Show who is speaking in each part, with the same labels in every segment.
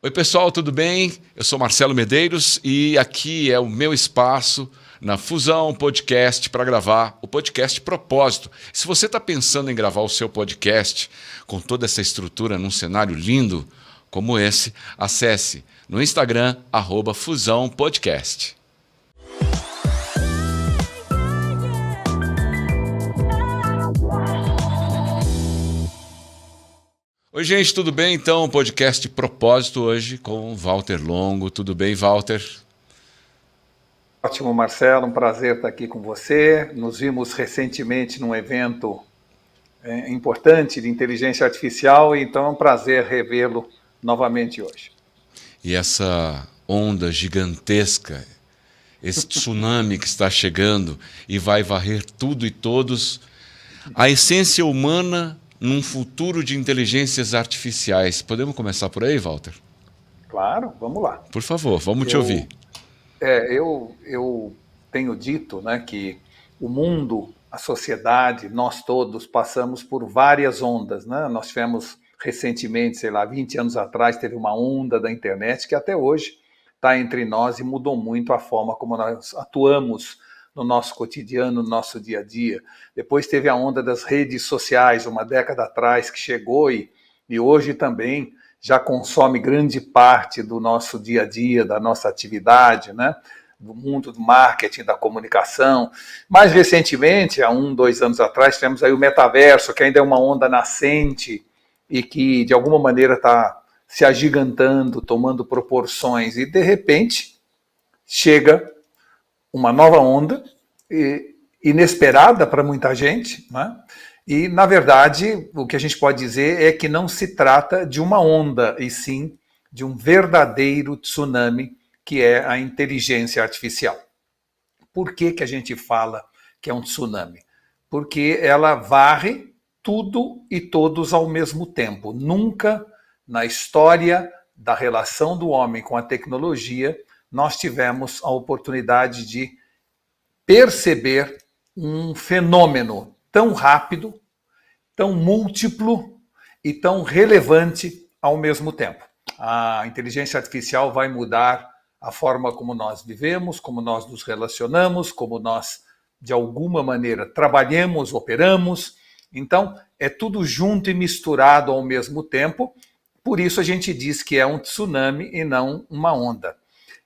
Speaker 1: Oi pessoal, tudo bem? Eu sou Marcelo Medeiros e aqui é o meu espaço na Fusão Podcast para gravar o podcast Propósito. Se você está pensando em gravar o seu podcast com toda essa estrutura num cenário lindo como esse, acesse no Instagram @Fusão Podcast. Oi gente, tudo bem? Então, podcast Propósito hoje com Walter Longo. Tudo bem, Walter?
Speaker 2: Ótimo, Marcelo, um prazer estar aqui com você. Nos vimos recentemente num evento importante de inteligência artificial, então é um prazer revê-lo novamente hoje.
Speaker 1: E essa onda gigantesca, esse tsunami que está chegando e vai varrer tudo e todos, a essência humana num futuro de inteligências artificiais. Podemos começar por aí, Walter?
Speaker 2: Claro, vamos lá.
Speaker 1: Por favor, vamos te ouvir.
Speaker 2: Eu tenho dito, né, que o mundo, a sociedade, nós todos passamos por várias ondas, né? Nós tivemos recentemente, 20 anos atrás, teve uma onda da internet que até hoje está entre nós e mudou muito a forma como nós atuamos no nosso cotidiano, no nosso dia a dia. Depois teve a onda das redes sociais, uma década atrás, que chegou e hoje também já consome grande parte do nosso dia a dia, da nossa atividade, né? Do mundo do marketing, da comunicação. Mais recentemente, há 2 anos atrás, tivemos aí o metaverso, que ainda é uma onda nascente e que, de alguma maneira, está se agigantando, tomando proporções. E, de repente, chega uma nova onda, inesperada para muita gente, né? E, na verdade, o que a gente pode dizer é que não se trata de uma onda, e sim de um verdadeiro tsunami, que é a inteligência artificial. Por que a gente fala que é um tsunami? Porque ela varre tudo e todos ao mesmo tempo. Nunca na história da relação do homem com a tecnologia nós tivemos a oportunidade de perceber um fenômeno tão rápido, tão múltiplo e tão relevante ao mesmo tempo. A inteligência artificial vai mudar a forma como nós vivemos, como nós nos relacionamos, como nós, de alguma maneira, trabalhamos, operamos. Então, é tudo junto e misturado ao mesmo tempo. Por isso a gente diz que é um tsunami e não uma onda.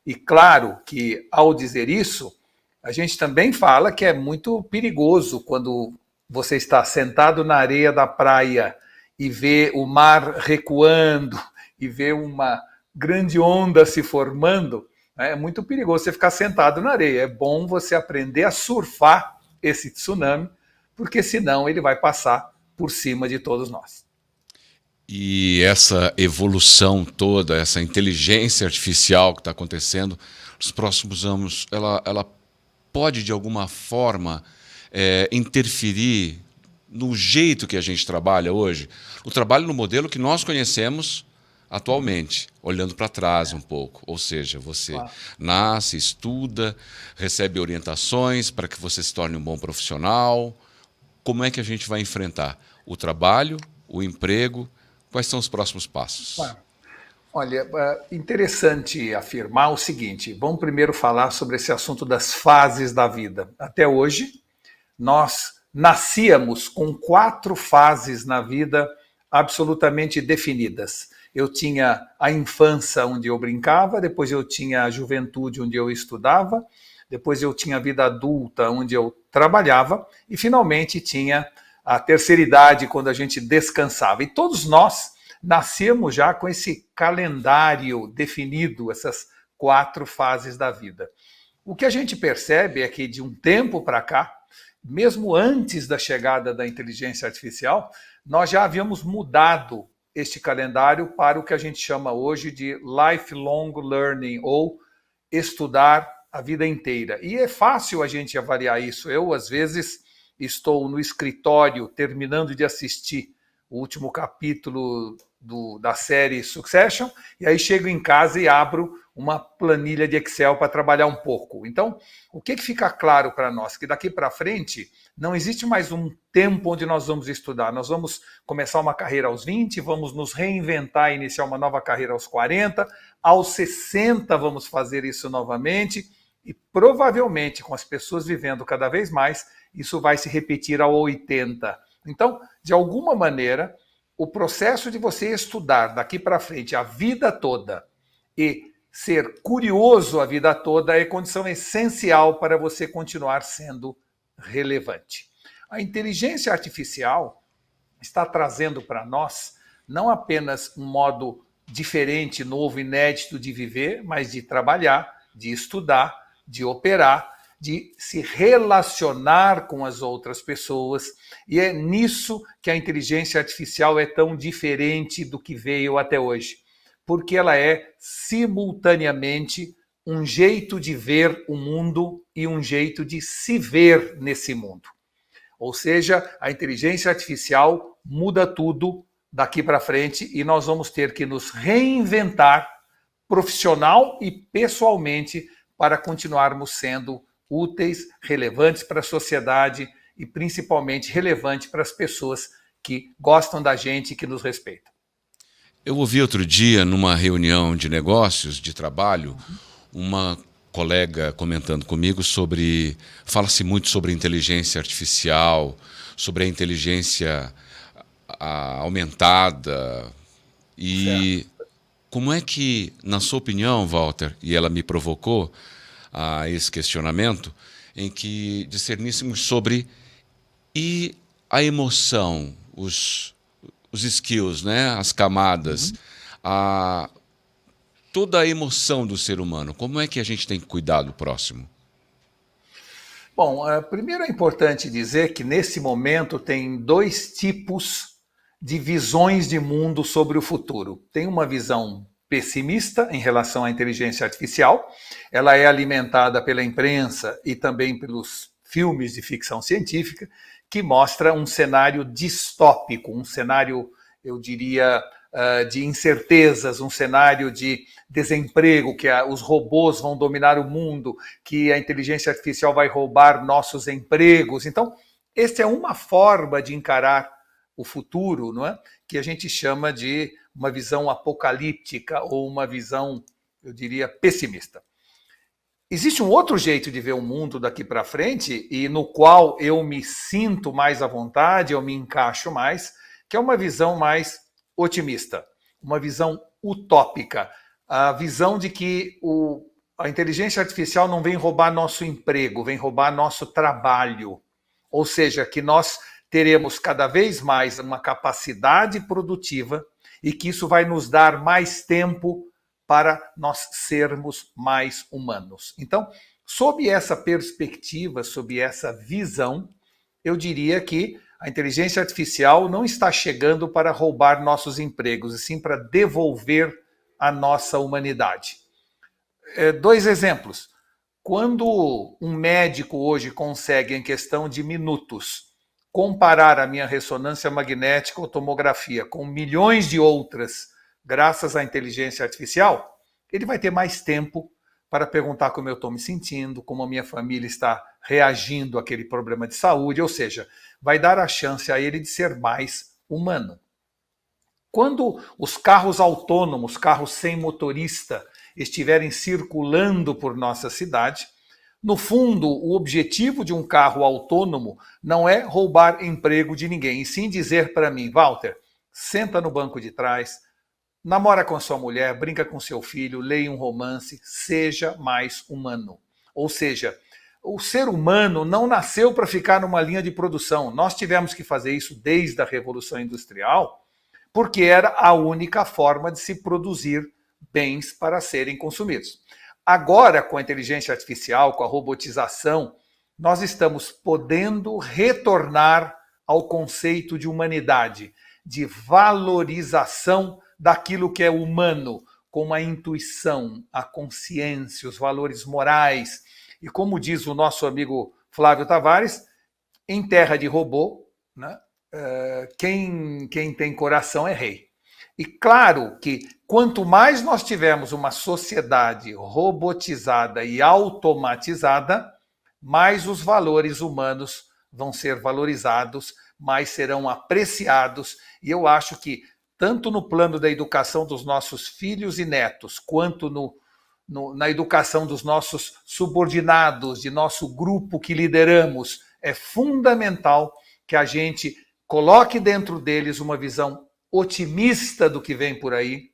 Speaker 2: E claro que, ao dizer isso, a gente também fala que é muito perigoso quando você está sentado na areia da praia e vê o mar recuando e vê uma grande onda se formando. É muito perigoso você ficar sentado na areia. É bom você aprender a surfar esse tsunami, porque senão ele vai passar por cima de todos nós.
Speaker 1: E essa evolução toda, essa inteligência artificial que está acontecendo nos próximos anos, ela pode, de alguma forma, interferir no jeito que a gente trabalha hoje? O trabalho no modelo que nós conhecemos atualmente, olhando para trás um pouco. Ou seja, você nasce, estuda, recebe orientações para que você se torne um bom profissional. Como é que a gente vai enfrentar o trabalho, o emprego? Quais são os próximos passos?
Speaker 2: Olha, interessante afirmar o seguinte, vamos primeiro falar sobre esse assunto das fases da vida. Até hoje, nós nascíamos com 4 fases na vida absolutamente definidas. Eu tinha a infância, onde eu brincava, depois eu tinha a juventude, onde eu estudava, depois eu tinha a vida adulta, onde eu trabalhava, e finalmente tinha a terceira idade, quando a gente descansava. E todos nós nascemos já com esse calendário definido, essas 4 fases da vida. O que a gente percebe é que de um tempo para cá, mesmo antes da chegada da inteligência artificial, nós já havíamos mudado este calendário para o que a gente chama hoje de lifelong learning, ou estudar a vida inteira. E é fácil a gente avaliar isso. Eu, às vezes, estou no escritório terminando de assistir o último capítulo da série Succession, e aí chego em casa e abro uma planilha de Excel para trabalhar um pouco. Então, o que fica claro para nós? Que daqui para frente não existe mais um tempo onde nós vamos estudar. Nós vamos começar uma carreira aos 20, vamos nos reinventar, iniciar uma nova carreira aos 40, aos 60 vamos fazer isso novamente e provavelmente com as pessoas vivendo cada vez mais, isso vai se repetir aos 80. Então, de alguma maneira, o processo de você estudar daqui para frente a vida toda e ser curioso a vida toda é condição essencial para você continuar sendo relevante. A inteligência artificial está trazendo para nós não apenas um modo diferente, novo, inédito de viver, mas de trabalhar, de estudar, de operar, de se relacionar com as outras pessoas. E é nisso que a inteligência artificial é tão diferente do que veio até hoje. Porque ela é simultaneamente um jeito de ver o mundo e um jeito de se ver nesse mundo. Ou seja, a inteligência artificial muda tudo daqui para frente e nós vamos ter que nos reinventar profissional e pessoalmente para continuarmos sendo úteis, relevantes para a sociedade e principalmente relevantes para as pessoas que gostam da gente e que nos respeitam.
Speaker 1: Eu ouvi outro dia, numa reunião de negócios, de trabalho, uma colega comentando comigo sobre... Fala-se muito sobre inteligência artificial, sobre a inteligência aumentada. E certo. Como é que, na sua opinião, Walter, e ela me provocou a esse questionamento, em que discerníssemos sobre e a emoção, os skills, né? As camadas, toda a emoção do ser humano. Como é que a gente tem que cuidar do próximo?
Speaker 2: Bom, primeiro é importante dizer que nesse momento tem dois tipos de visões de mundo sobre o futuro. Tem uma visão pessimista em relação à inteligência artificial. Ela é alimentada pela imprensa e também pelos filmes de ficção científica, que mostra um cenário distópico, um cenário, eu diria, de incertezas, um cenário de desemprego, que os robôs vão dominar o mundo, que a inteligência artificial vai roubar nossos empregos. Então, esta é uma forma de encarar o futuro, não é? Que a gente chama de uma visão apocalíptica ou uma visão, eu diria, pessimista. Existe um outro jeito de ver o mundo daqui para frente e no qual eu me sinto mais à vontade, eu me encaixo mais, que é uma visão mais otimista, uma visão utópica, a visão de que a inteligência artificial não vem roubar nosso emprego, vem roubar nosso trabalho. Ou seja, que nós teremos cada vez mais uma capacidade produtiva e que isso vai nos dar mais tempo para nós sermos mais humanos. Então, sob essa perspectiva, sob essa visão, eu diria que a inteligência artificial não está chegando para roubar nossos empregos, e sim para devolver a nossa humanidade. Dois exemplos. Quando um médico hoje consegue, em questão de minutos, comparar a minha ressonância magnética ou tomografia com milhões de outras, graças à inteligência artificial, ele vai ter mais tempo para perguntar como eu estou me sentindo, como a minha família está reagindo àquele problema de saúde, ou seja, vai dar a chance a ele de ser mais humano. Quando os carros autônomos, carros sem motorista, estiverem circulando por nossa cidade, no fundo, o objetivo de um carro autônomo não é roubar emprego de ninguém, e sim dizer para mim, Walter, senta no banco de trás, namora com sua mulher, brinca com seu filho, leia um romance, seja mais humano. Ou seja, o ser humano não nasceu para ficar numa linha de produção. Nós tivemos que fazer isso desde a Revolução Industrial, porque era a única forma de se produzir bens para serem consumidos. Agora, com a inteligência artificial, com a robotização, nós estamos podendo retornar ao conceito de humanidade, de valorização daquilo que é humano, como a intuição, a consciência, os valores morais. E como diz o nosso amigo Flávio Tavares, em terra de robô, né, quem tem coração é rei. E claro que quanto mais nós tivermos uma sociedade robotizada e automatizada, mais os valores humanos vão ser valorizados, mais serão apreciados. E eu acho que, tanto no plano da educação dos nossos filhos e netos, quanto na educação dos nossos subordinados, de nosso grupo que lideramos, é fundamental que a gente coloque dentro deles uma visão otimista do que vem por aí,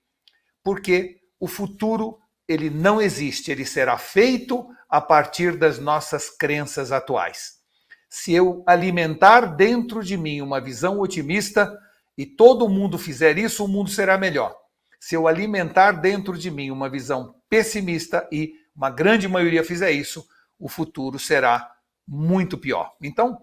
Speaker 2: porque o futuro ele não existe, ele será feito a partir das nossas crenças atuais. Se eu alimentar dentro de mim uma visão otimista e todo mundo fizer isso, o mundo será melhor. Se eu alimentar dentro de mim uma visão pessimista e uma grande maioria fizer isso, o futuro será muito pior. Então,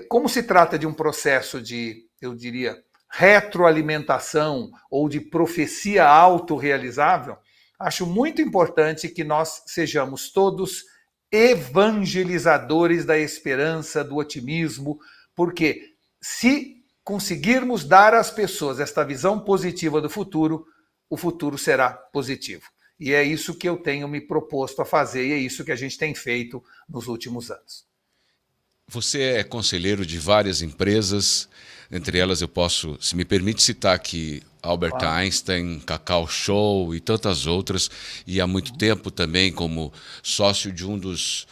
Speaker 2: como se trata de um processo de, eu diria, retroalimentação ou de profecia autorrealizável, acho muito importante que nós sejamos todos evangelizadores da esperança, do otimismo, porque se conseguirmos dar às pessoas esta visão positiva do futuro, o futuro será positivo. E é isso que eu tenho me proposto a fazer e é isso que a gente tem feito nos últimos anos.
Speaker 1: Você é conselheiro de várias empresas, entre elas eu posso, se me permite citar aqui, Albert Einstein, Cacau Show e tantas outras, e há muito tempo também como sócio de um dos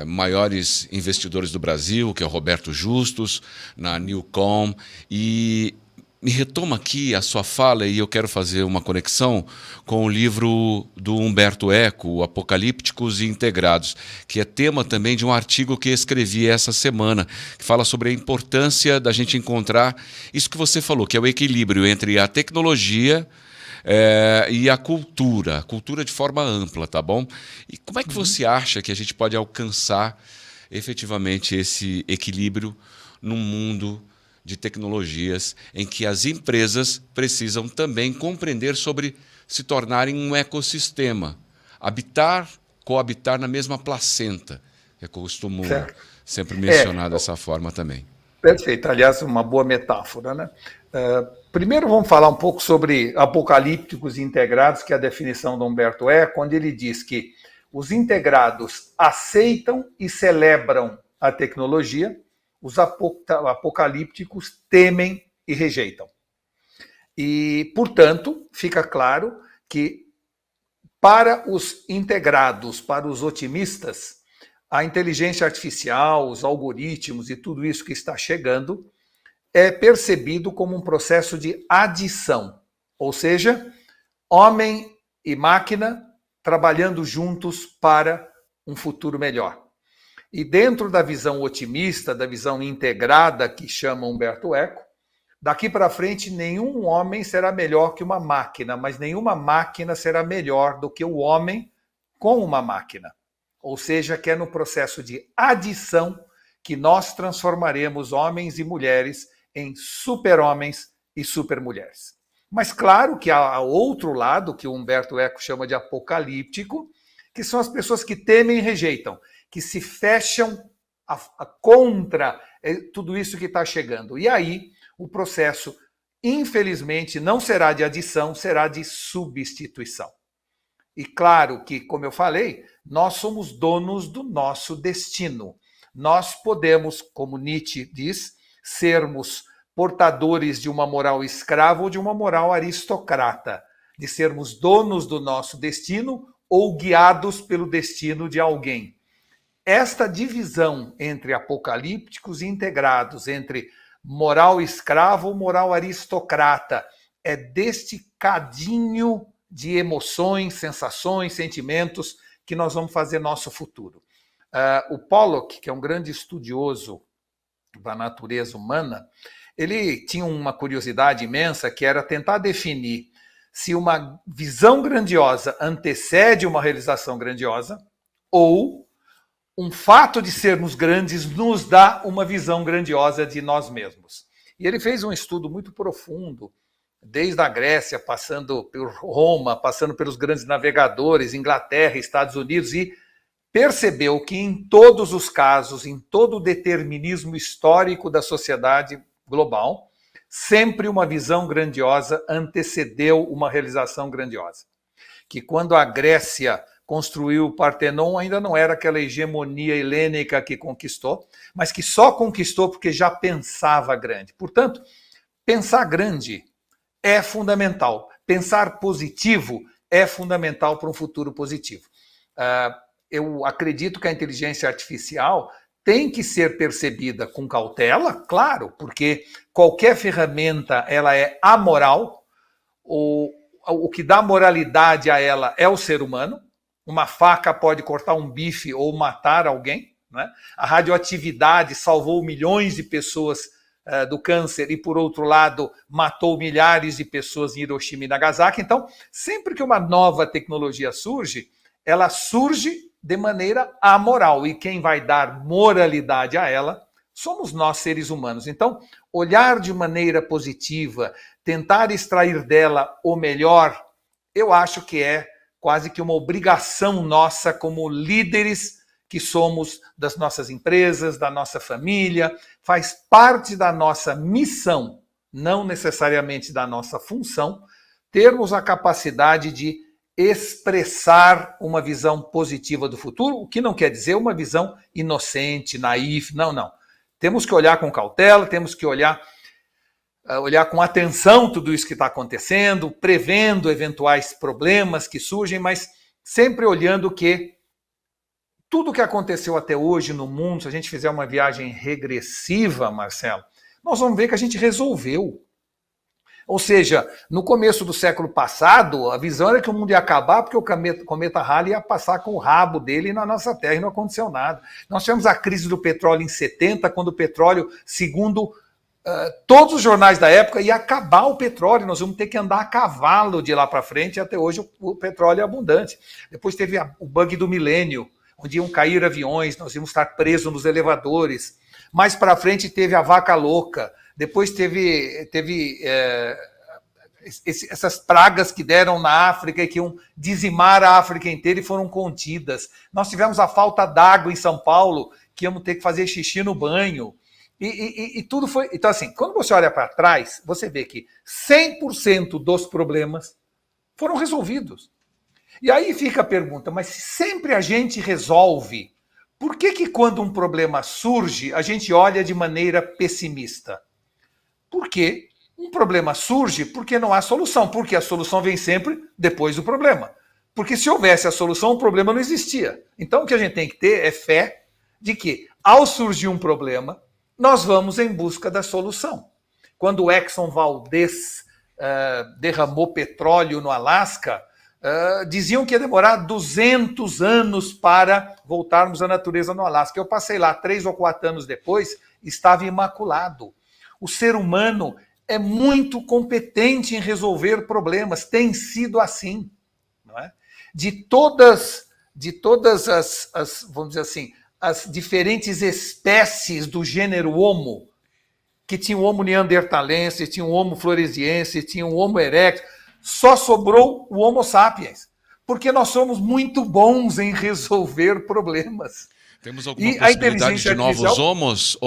Speaker 1: maiores investidores do Brasil, que é o Roberto Justus, na Newcom, e me retoma aqui a sua fala e eu quero fazer uma conexão com o livro do Humberto Eco, Apocalípticos e Integrados, que é tema também de um artigo que escrevi essa semana, que fala sobre a importância da gente encontrar isso que você falou, que é o equilíbrio entre a tecnologia e a cultura de forma ampla, tá bom? E como é que você acha que a gente pode alcançar efetivamente esse equilíbrio num mundo de tecnologias em que as empresas precisam também compreender sobre se tornarem um ecossistema, coabitar na mesma placenta, que eu costumo sempre mencionar dessa forma também.
Speaker 2: Perfeito, aliás, uma boa metáfora, né? Primeiro vamos falar um pouco sobre apocalípticos e integrados, que é a definição do Humberto Eco, onde ele diz que os integrados aceitam e celebram a tecnologia, os apocalípticos temem e rejeitam. E, portanto, fica claro que para os integrados, para os otimistas, a inteligência artificial, os algoritmos e tudo isso que está chegando é percebido como um processo de adição, ou seja, homem e máquina trabalhando juntos para um futuro melhor. E dentro da visão otimista, da visão integrada que chama Humberto Eco, daqui para frente nenhum homem será melhor que uma máquina, mas nenhuma máquina será melhor do que o homem com uma máquina. Ou seja, que é no processo de adição que nós transformaremos homens e mulheres em super-homens e super-mulheres. Mas claro que há outro lado, que o Humberto Eco chama de apocalíptico, que são as pessoas que temem e rejeitam, que se fecham contra tudo isso que está chegando. E aí o processo, infelizmente, não será de adição, será de substituição. E claro que, como eu falei, nós somos donos do nosso destino. Nós podemos, como Nietzsche diz, sermos portadores de uma moral escrava ou de uma moral aristocrata, de sermos donos do nosso destino ou guiados pelo destino de alguém. Esta divisão entre apocalípticos e integrados, entre moral escrava ou moral aristocrata, é deste cadinho de emoções, sensações, sentimentos que nós vamos fazer nosso futuro. O Pollock, que é um grande estudioso da natureza humana, ele tinha uma curiosidade imensa que era tentar definir se uma visão grandiosa antecede uma realização grandiosa ou um fato de sermos grandes nos dá uma visão grandiosa de nós mesmos. E ele fez um estudo muito profundo, desde a Grécia, passando por Roma, passando pelos grandes navegadores, Inglaterra, Estados Unidos, e percebeu que em todos os casos, em todo o determinismo histórico da sociedade global, sempre uma visão grandiosa antecedeu uma realização grandiosa. Que quando a Grécia construiu o Partenon, ainda não era aquela hegemonia helênica que conquistou, mas que só conquistou porque já pensava grande. Portanto, pensar grande é fundamental. Pensar positivo é fundamental para um futuro positivo. Eu acredito que a inteligência artificial tem que ser percebida com cautela, claro, porque qualquer ferramenta ela é amoral. O que dá moralidade a ela é o ser humano. Uma faca pode cortar um bife ou matar alguém, né? A radioatividade salvou milhões de pessoas do câncer e, por outro lado, matou milhares de pessoas em Hiroshima e Nagasaki. Então, sempre que uma nova tecnologia surge, ela surge de maneira amoral. E quem vai dar moralidade a ela somos nós, seres humanos. Então, olhar de maneira positiva, tentar extrair dela o melhor, eu acho que é quase que uma obrigação nossa como líderes que somos das nossas empresas, da nossa família, faz parte da nossa missão, não necessariamente da nossa função, termos a capacidade de expressar uma visão positiva do futuro, o que não quer dizer uma visão inocente, naif, não. Temos que olhar com cautela, temos que olhar com atenção tudo isso que está acontecendo, prevendo eventuais problemas que surgem, mas sempre olhando que tudo que aconteceu até hoje no mundo, se a gente fizer uma viagem regressiva, Marcelo, nós vamos ver que a gente resolveu. Ou seja, no começo do século passado, a visão era que o mundo ia acabar porque o cometa Halley ia passar com o rabo dele na nossa Terra e não aconteceu nada. Nós tivemos a crise do petróleo em 70, quando o petróleo, segundo todos os jornais da época, ia acabar o petróleo, nós vamos ter que andar a cavalo de lá para frente, e até hoje o petróleo é abundante. Depois teve o bug do milênio, onde iam cair aviões, nós íamos estar presos nos elevadores. Mais para frente teve a vaca louca, depois teve essas pragas que deram na África e que iam dizimar a África inteira e foram contidas. Nós tivemos a falta d'água em São Paulo, que íamos ter que fazer xixi no banho. E tudo foi... Então, assim, quando você olha para trás, você vê que 100% dos problemas foram resolvidos. E aí fica a pergunta, mas se sempre a gente resolve, por que quando um problema surge, a gente olha de maneira pessimista? Porque um problema surge porque não há solução, porque a solução vem sempre depois do problema. Porque se houvesse a solução, o problema não existia. Então o que a gente tem que ter é fé de que, ao surgir um problema, nós vamos em busca da solução. Quando o Exxon Valdez derramou petróleo no Alasca, diziam que ia demorar 200 anos para voltarmos à natureza no Alasca. Eu passei lá 3 ou 4 anos depois, estava imaculado. O ser humano é muito competente em resolver problemas, tem sido assim. Não é? De todas as, vamos dizer assim, as diferentes espécies do gênero Homo, que tinha o Homo neanderthalense, tinha o Homo floresiense, tinha o Homo erectus, só sobrou o Homo sapiens, porque nós somos muito bons em resolver problemas.
Speaker 1: Temos alguma possibilidade de novos homos?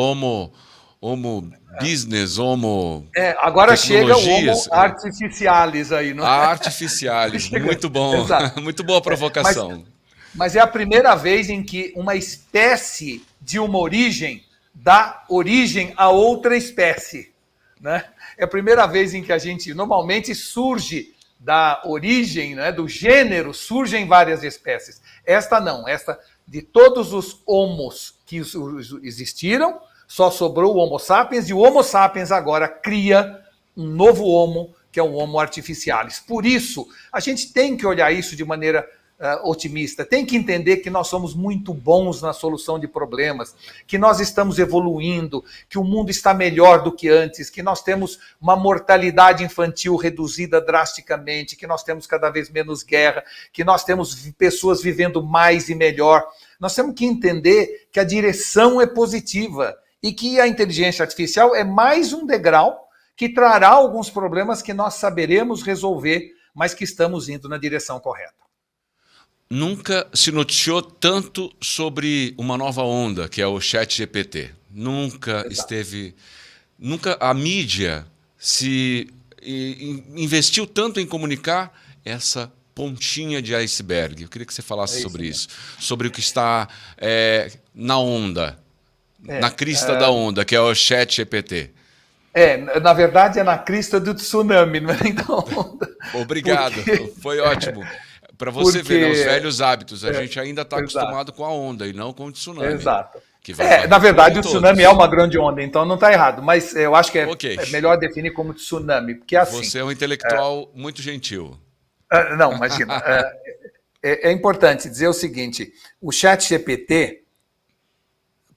Speaker 1: Homo business, Homo
Speaker 2: agora chega o Homo artificialis aí. Não é?
Speaker 1: Artificialis, muito bom. Muito boa provocação.
Speaker 2: Mas é a primeira vez em que uma espécie de uma origem dá origem a outra espécie. Né? É a primeira vez em que a gente normalmente surge da origem, né, do gênero, surgem várias espécies. Esta não, esta de todos os homos que existiram, só sobrou o Homo sapiens, e o Homo sapiens agora cria um novo Homo, que é o Homo artificialis. Por isso, a gente tem que olhar isso de maneira otimista, tem que entender que nós somos muito bons na solução de problemas, que nós estamos evoluindo, que o mundo está melhor do que antes, que nós temos uma mortalidade infantil reduzida drasticamente, que nós temos cada vez menos guerra, que nós temos pessoas vivendo mais e melhor. Nós temos que entender que a direção é positiva e que a inteligência artificial é mais um degrau que trará alguns problemas que nós saberemos resolver, mas que estamos indo na direção correta.
Speaker 1: Nunca se noticiou tanto sobre uma nova onda, que é o ChatGPT. Nunca a mídia investiu tanto em comunicar essa pontinha de iceberg. Eu queria que você falasse sobre isso, sobre o que está na onda, na crista da onda, que é o ChatGPT.
Speaker 2: Na verdade é na crista do tsunami, não é nem da onda.
Speaker 1: Obrigado, foi ótimo. Para você ver, né, os velhos hábitos, a gente ainda está acostumado com a onda e não com o tsunami.
Speaker 2: Exato.
Speaker 1: Que vai
Speaker 2: Na verdade, o tsunami é uma grande onda, então não está errado, mas eu acho que é melhor definir como tsunami, porque assim...
Speaker 1: Você é um intelectual muito gentil.
Speaker 2: Não, imagina. É importante dizer o seguinte, o ChatGPT,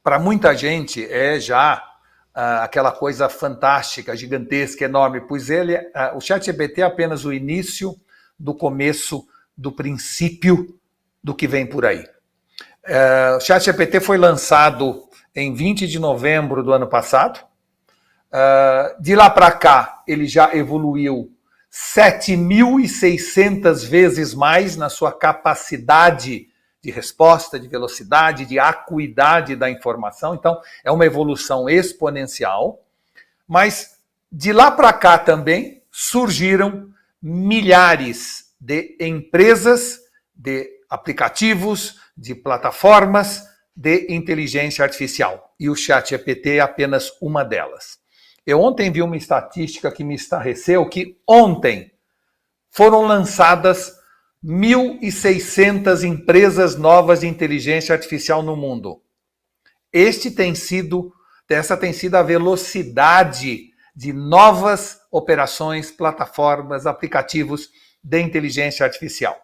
Speaker 2: para muita gente, é já aquela coisa fantástica, gigantesca, enorme, pois o ChatGPT é apenas o início do começo, do princípio do que vem por aí. O ChatGPT foi lançado em 20 de novembro do ano passado. De lá para cá, ele já evoluiu 7.600 vezes mais na sua capacidade de resposta, de velocidade, de acuidade da informação. Então, é uma evolução exponencial. Mas de lá para cá também surgiram milhares de empresas, de aplicativos, de plataformas de inteligência artificial. E o ChatGPT é apenas uma delas. Eu ontem vi uma estatística que me estarreceu, que ontem foram lançadas 1.600 empresas novas de inteligência artificial no mundo. Essa tem sido a velocidade de novas operações, plataformas, aplicativos de inteligência artificial.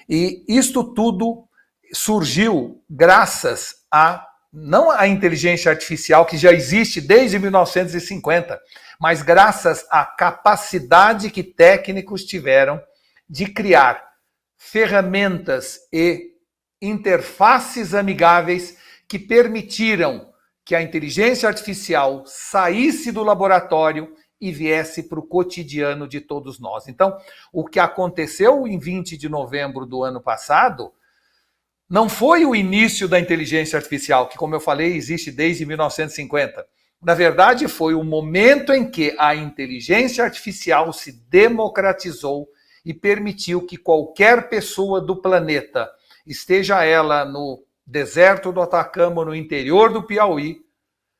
Speaker 2: E isto tudo surgiu graças não à inteligência artificial, que já existe desde 1950, mas graças à capacidade que técnicos tiveram de criar ferramentas e interfaces amigáveis que permitiram que a inteligência artificial saísse do laboratório e viesse para o cotidiano de todos nós. Então, o que aconteceu em 20 de novembro do ano passado não foi o início da inteligência artificial, que, como eu falei, existe desde 1950. Na verdade, foi o momento em que a inteligência artificial se democratizou e permitiu que qualquer pessoa do planeta, esteja ela no deserto do Atacama, no interior do Piauí,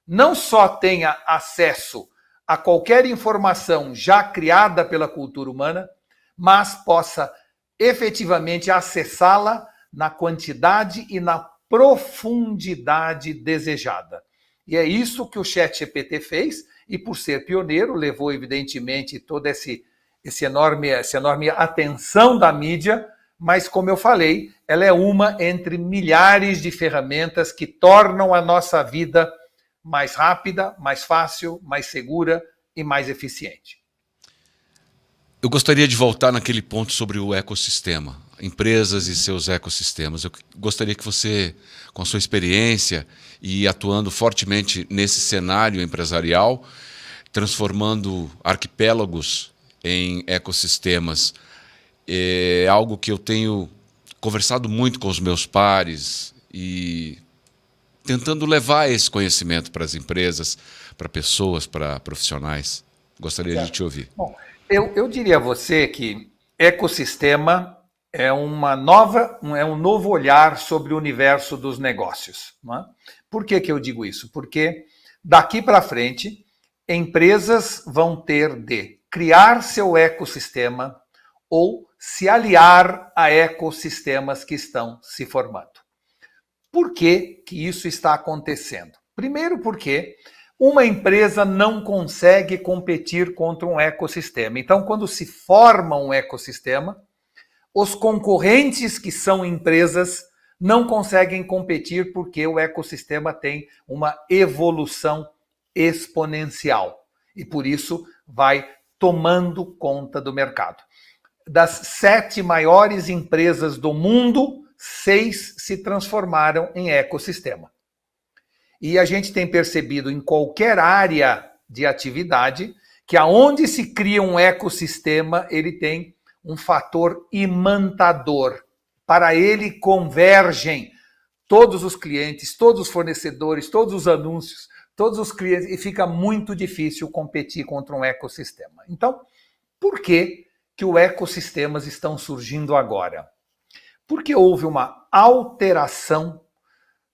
Speaker 2: não só tenha acesso a qualquer informação já criada pela cultura humana, mas possa efetivamente acessá-la na quantidade e na profundidade desejada. E é isso que o ChatGPT fez, e por ser pioneiro, levou evidentemente toda essa enorme atenção da mídia, mas como eu falei, ela é uma entre milhares de ferramentas que tornam a nossa vida mais rápida, mais fácil, mais segura e mais eficiente.
Speaker 1: Eu gostaria de voltar naquele ponto sobre o ecossistema, empresas e seus ecossistemas. Eu gostaria que você, com a sua experiência e atuando fortemente nesse cenário empresarial, transformando arquipélagos em ecossistemas, é algo que eu tenho conversado muito com os meus pares e tentando levar esse conhecimento para as empresas, para pessoas, para profissionais. Gostaria de te ouvir.
Speaker 2: Bom, eu diria a você que ecossistema é um novo olhar sobre o universo dos negócios. Não é? Por que eu digo isso? Porque daqui para frente, empresas vão ter de criar seu ecossistema ou se aliar a ecossistemas que estão se formando. Por que isso está acontecendo? Primeiro porque uma empresa não consegue competir contra um ecossistema. Então, quando se forma um ecossistema, os concorrentes que são empresas não conseguem competir porque o ecossistema tem uma evolução exponencial. E por isso vai tomando conta do mercado. Das 7 maiores empresas do mundo, 6 se transformaram em ecossistema. E a gente tem percebido em qualquer área de atividade que aonde se cria um ecossistema, ele tem um fator imantador. Para ele convergem todos os clientes, todos os fornecedores, todos os anúncios, todos os clientes, e fica muito difícil competir contra um ecossistema. Então, por que os ecossistemas estão surgindo agora? Porque houve uma alteração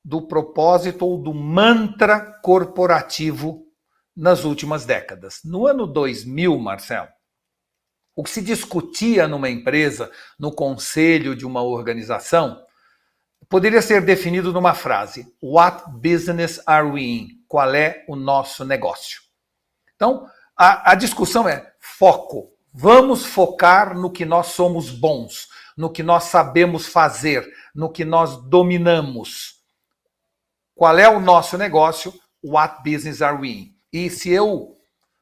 Speaker 2: do propósito ou do mantra corporativo nas últimas décadas. No ano 2000, Marcelo, o que se discutia numa empresa, no conselho de uma organização, poderia ser definido numa frase: What business are we in? Qual é o nosso negócio? Então, a discussão é foco. Vamos focar no que nós somos bons, no que nós sabemos fazer, no que nós dominamos. Qual é o nosso negócio? What business are we in? E se eu,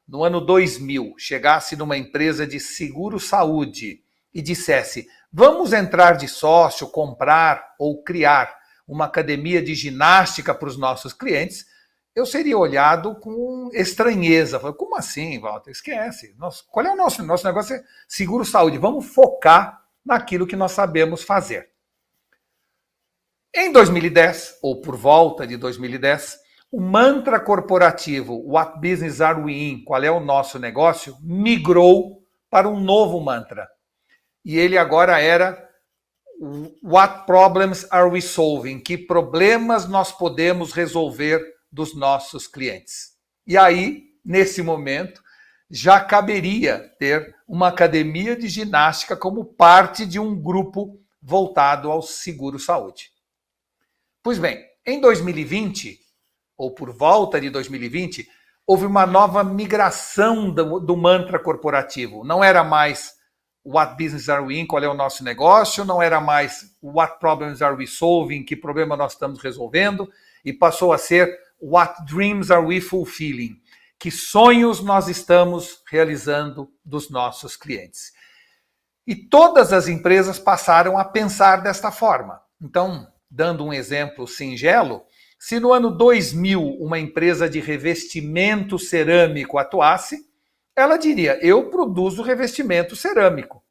Speaker 2: no ano 2000, chegasse numa empresa de seguro-saúde e dissesse: vamos entrar de sócio, comprar ou criar uma academia de ginástica para os nossos clientes, eu seria olhado com estranheza. Como assim, Walter? Esquece. Qual é o nosso negócio? É seguro-saúde. Vamos focar naquilo que nós sabemos fazer. Em 2010, ou por volta de 2010, o mantra corporativo What business are we in? Qual é o nosso negócio? Migrou para um novo mantra. E ele agora era What problems are we solving? Que problemas nós podemos resolver dos nossos clientes? E aí, nesse momento, já caberia ter uma academia de ginástica como parte de um grupo voltado ao seguro-saúde. Pois bem, em 2020, ou por volta de 2020, houve uma nova migração do mantra corporativo. Não era mais What business are we in? Qual é o nosso negócio? Não era mais What problems are we solving? Que problema nós estamos resolvendo? E passou a ser What dreams are we fulfilling? Que sonhos nós estamos realizando dos nossos clientes? E todas as empresas passaram a pensar desta forma. Então, dando um exemplo singelo, se no ano 2000 uma empresa de revestimento cerâmico atuasse, ela diria: eu produzo revestimento cerâmico.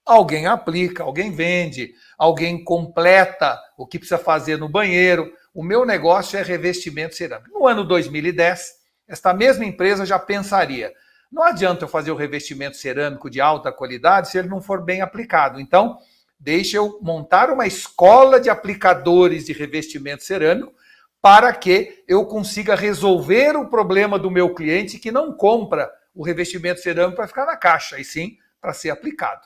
Speaker 2: Alguém aplica, alguém vende, alguém completa o que precisa fazer no banheiro. O meu negócio é revestimento cerâmico. No ano 2010, esta mesma empresa já pensaria: não adianta eu fazer o revestimento cerâmico de alta qualidade se ele não for bem aplicado. Então, deixa eu montar uma escola de aplicadores de revestimento cerâmico para que eu consiga resolver o problema do meu cliente que não compra o revestimento cerâmico para ficar na caixa, e sim para ser aplicado.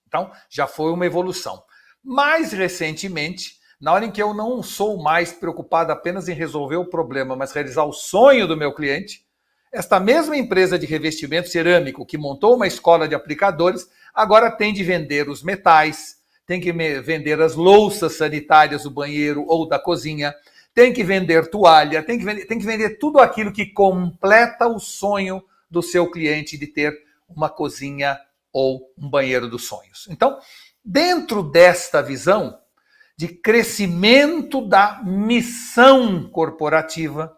Speaker 2: Então, já foi uma evolução. Mais recentemente, na hora em que eu não sou mais preocupado apenas em resolver o problema, mas realizar o sonho do meu cliente, esta mesma empresa de revestimento cerâmico que montou uma escola de aplicadores, agora tem de vender os metais, tem que vender as louças sanitárias do banheiro ou da cozinha, tem que vender toalha, tem que vender tudo aquilo que completa o sonho do seu cliente de ter uma cozinha ou um banheiro dos sonhos. Então, dentro desta visão de crescimento da missão corporativa,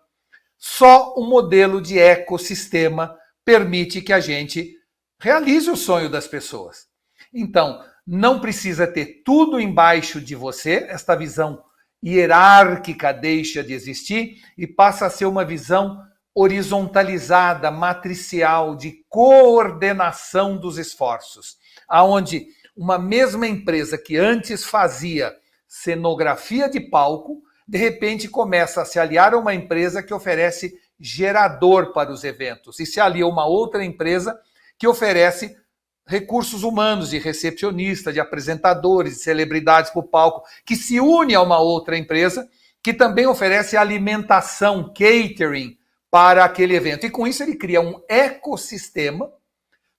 Speaker 2: só o modelo de ecossistema permite que a gente realize o sonho das pessoas. Então, não precisa ter tudo embaixo de você, esta visão hierárquica deixa de existir e passa a ser uma visão horizontalizada, matricial, de coordenação dos esforços, aonde uma mesma empresa que antes fazia cenografia de palco, de repente começa a se aliar a uma empresa que oferece gerador para os eventos e se alia a uma outra empresa que oferece recursos humanos, de recepcionista, de apresentadores, de celebridades para o palco, que se une a uma outra empresa que também oferece alimentação, catering, para aquele evento. E com isso ele cria um ecossistema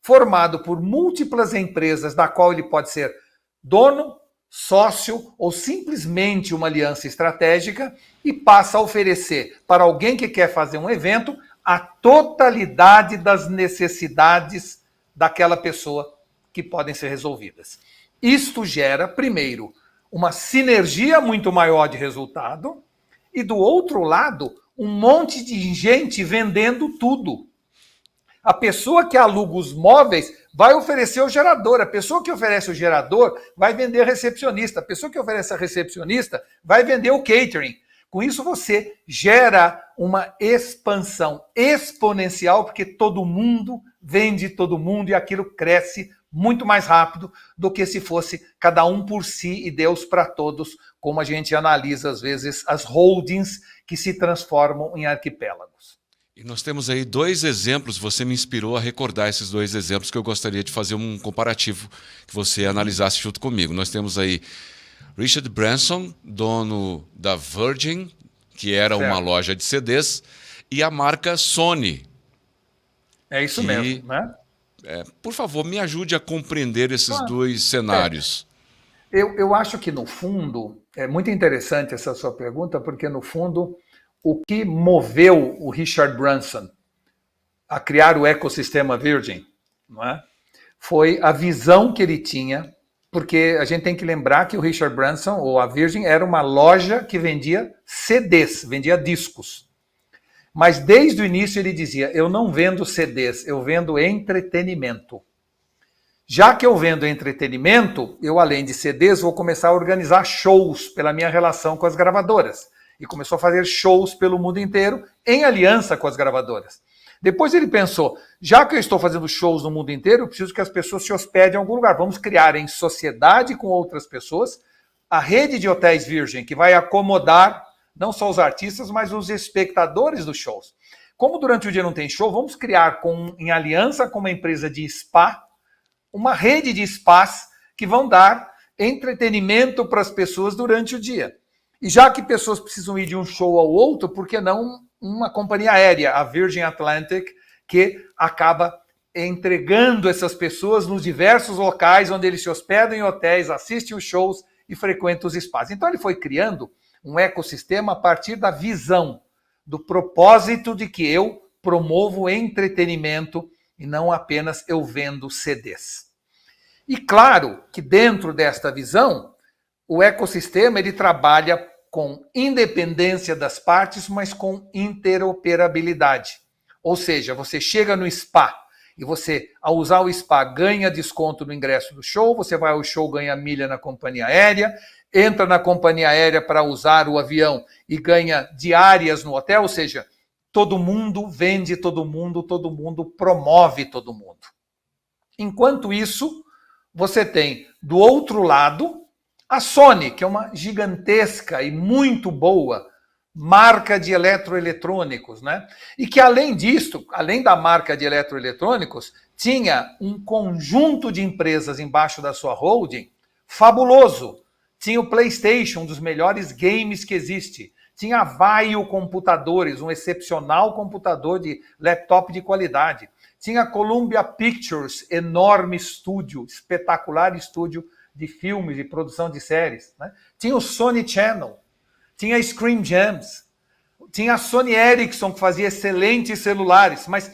Speaker 2: formado por múltiplas empresas, da qual ele pode ser dono, sócio ou simplesmente uma aliança estratégica, e passa a oferecer para alguém que quer fazer um evento a totalidade das necessidades daquela pessoa que podem ser resolvidas. Isto gera, primeiro, uma sinergia muito maior de resultado e, do outro lado, um monte de gente vendendo tudo. A pessoa que aluga os móveis vai oferecer o gerador. A pessoa que oferece o gerador vai vender a recepcionista. A pessoa que oferece a recepcionista vai vender o catering. Com isso, você gera uma expansão exponencial, porque todo mundo vende todo mundo e aquilo cresce muito mais rápido do que se fosse cada um por si e Deus para todos, como a gente analisa, às vezes, as holdings que se transformam em arquipélagos.
Speaker 1: E nós temos aí 2 exemplos, você me inspirou a recordar esses 2 exemplos que eu gostaria de fazer um comparativo, que você analisasse junto comigo. Nós temos aí Richard Branson, dono da Virgin, que era uma loja de CDs, e a marca Sony.
Speaker 2: É isso mesmo, né?
Speaker 1: Por favor, me ajude a compreender esses 2 cenários.
Speaker 2: Eu acho que, no fundo, é muito interessante essa sua pergunta, porque, no fundo, o que moveu o Richard Branson a criar o ecossistema Virgin, não é? Foi a visão que ele tinha, porque a gente tem que lembrar que o Richard Branson, ou a Virgin, era uma loja que vendia CDs, vendia discos. Mas desde o início ele dizia, eu não vendo CDs, eu vendo entretenimento. Já que eu vendo entretenimento, eu, além de CDs, vou começar a organizar shows pela minha relação com as gravadoras. E começou a fazer shows pelo mundo inteiro, em aliança com as gravadoras. Depois ele pensou, já que eu estou fazendo shows no mundo inteiro, eu preciso que as pessoas se hospedem em algum lugar. Vamos criar, em sociedade com outras pessoas, a rede de hotéis Virgin, que vai acomodar não só os artistas, mas os espectadores dos shows. Como durante o dia não tem show, vamos criar, em aliança com uma empresa de spa, uma rede de spas que vão dar entretenimento para as pessoas durante o dia. E já que pessoas precisam ir de um show ao outro, por que não uma companhia aérea, a Virgin Atlantic, que acaba entregando essas pessoas nos diversos locais onde eles se hospedam em hotéis, assistem os shows e frequentam os spas. Então ele foi criando um ecossistema a partir da visão, do propósito de que eu promovo entretenimento e não apenas eu vendo CDs. E claro que dentro desta visão, o ecossistema ele trabalha com independência das partes, mas com interoperabilidade. Ou seja, você chega no spa e você, ao usar o spa, ganha desconto no ingresso do show, você vai ao show, ganha milha na companhia aérea, entra na companhia aérea para usar o avião e ganha diárias no hotel, ou seja, todo mundo vende todo mundo promove todo mundo. Enquanto isso, você tem, do outro lado, a Sony, que é uma gigantesca e muito boa marca de eletroeletrônicos, né? E que, além disso, além da marca de eletroeletrônicos, tinha um conjunto de empresas embaixo da sua holding fabuloso. Tinha o PlayStation, um dos melhores games que existe. Tinha a Vaio Computadores, um excepcional computador de laptop de qualidade. Tinha a Columbia Pictures, enorme estúdio, espetacular estúdio de filmes e produção de séries, né? Tinha o Sony Channel, tinha a Screen Gems, tinha a Sony Ericsson, que fazia excelentes celulares, mas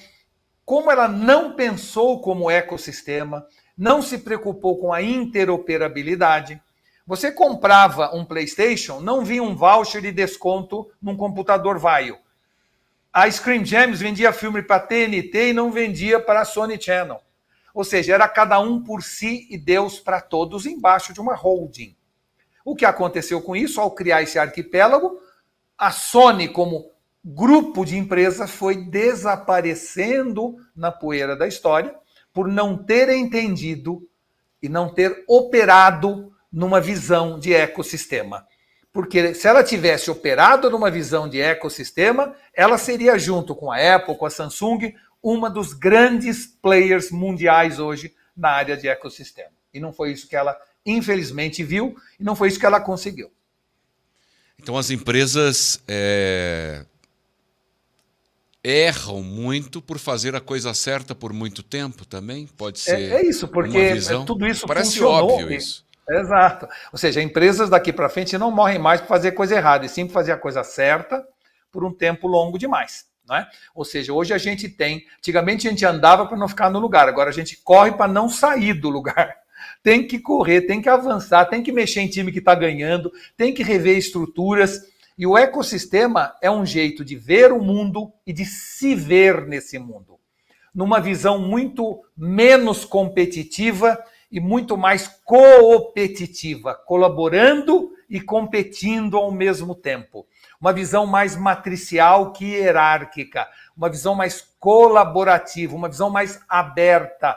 Speaker 2: como ela não pensou como ecossistema, não se preocupou com a interoperabilidade, você comprava um PlayStation, não vinha um voucher de desconto num computador Vaio. A Screen Gems vendia filme para TNT e não vendia para a Sony Channel. Ou seja, era cada um por si e Deus para todos embaixo de uma holding. O que aconteceu com isso, ao criar esse arquipélago, a Sony, como grupo de empresas, foi desaparecendo na poeira da história por não ter entendido e não ter operado numa visão de ecossistema. Porque se ela tivesse operado numa visão de ecossistema, ela seria, junto com a Apple, com a Samsung, uma dos grandes players mundiais hoje na área de ecossistema. E não foi isso que ela, infelizmente, viu, e não foi isso que ela conseguiu.
Speaker 1: Então as empresas erram muito por fazer a coisa certa por muito tempo também? Pode ser
Speaker 2: É isso, porque tudo isso funcionou.
Speaker 1: Parece óbvio isso.
Speaker 2: Exato. Ou seja, empresas daqui para frente não morrem mais por fazer coisa errada, e sim por fazer a coisa certa por um tempo longo demais. Não é? Ou seja, hoje a gente tem... Antigamente a gente andava para não ficar no lugar, agora a gente corre para não sair do lugar. Tem que correr, tem que avançar, tem que mexer em time que está ganhando, tem que rever estruturas. E o ecossistema é um jeito de ver o mundo e de se ver nesse mundo. Numa visão muito menos competitiva e muito mais coopetitiva, colaborando e competindo ao mesmo tempo. uma visão mais matricial que hierárquica, uma visão mais colaborativa, uma visão mais aberta,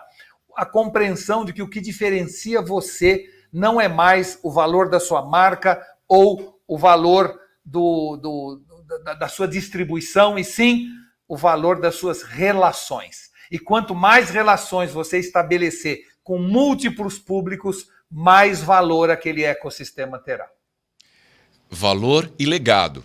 Speaker 2: a compreensão de que o que diferencia você não é mais o valor da sua marca ou o valor da sua distribuição, e sim o valor das suas relações. E quanto mais relações você estabelecer com múltiplos públicos, mais valor aquele ecossistema terá.
Speaker 1: Valor e legado.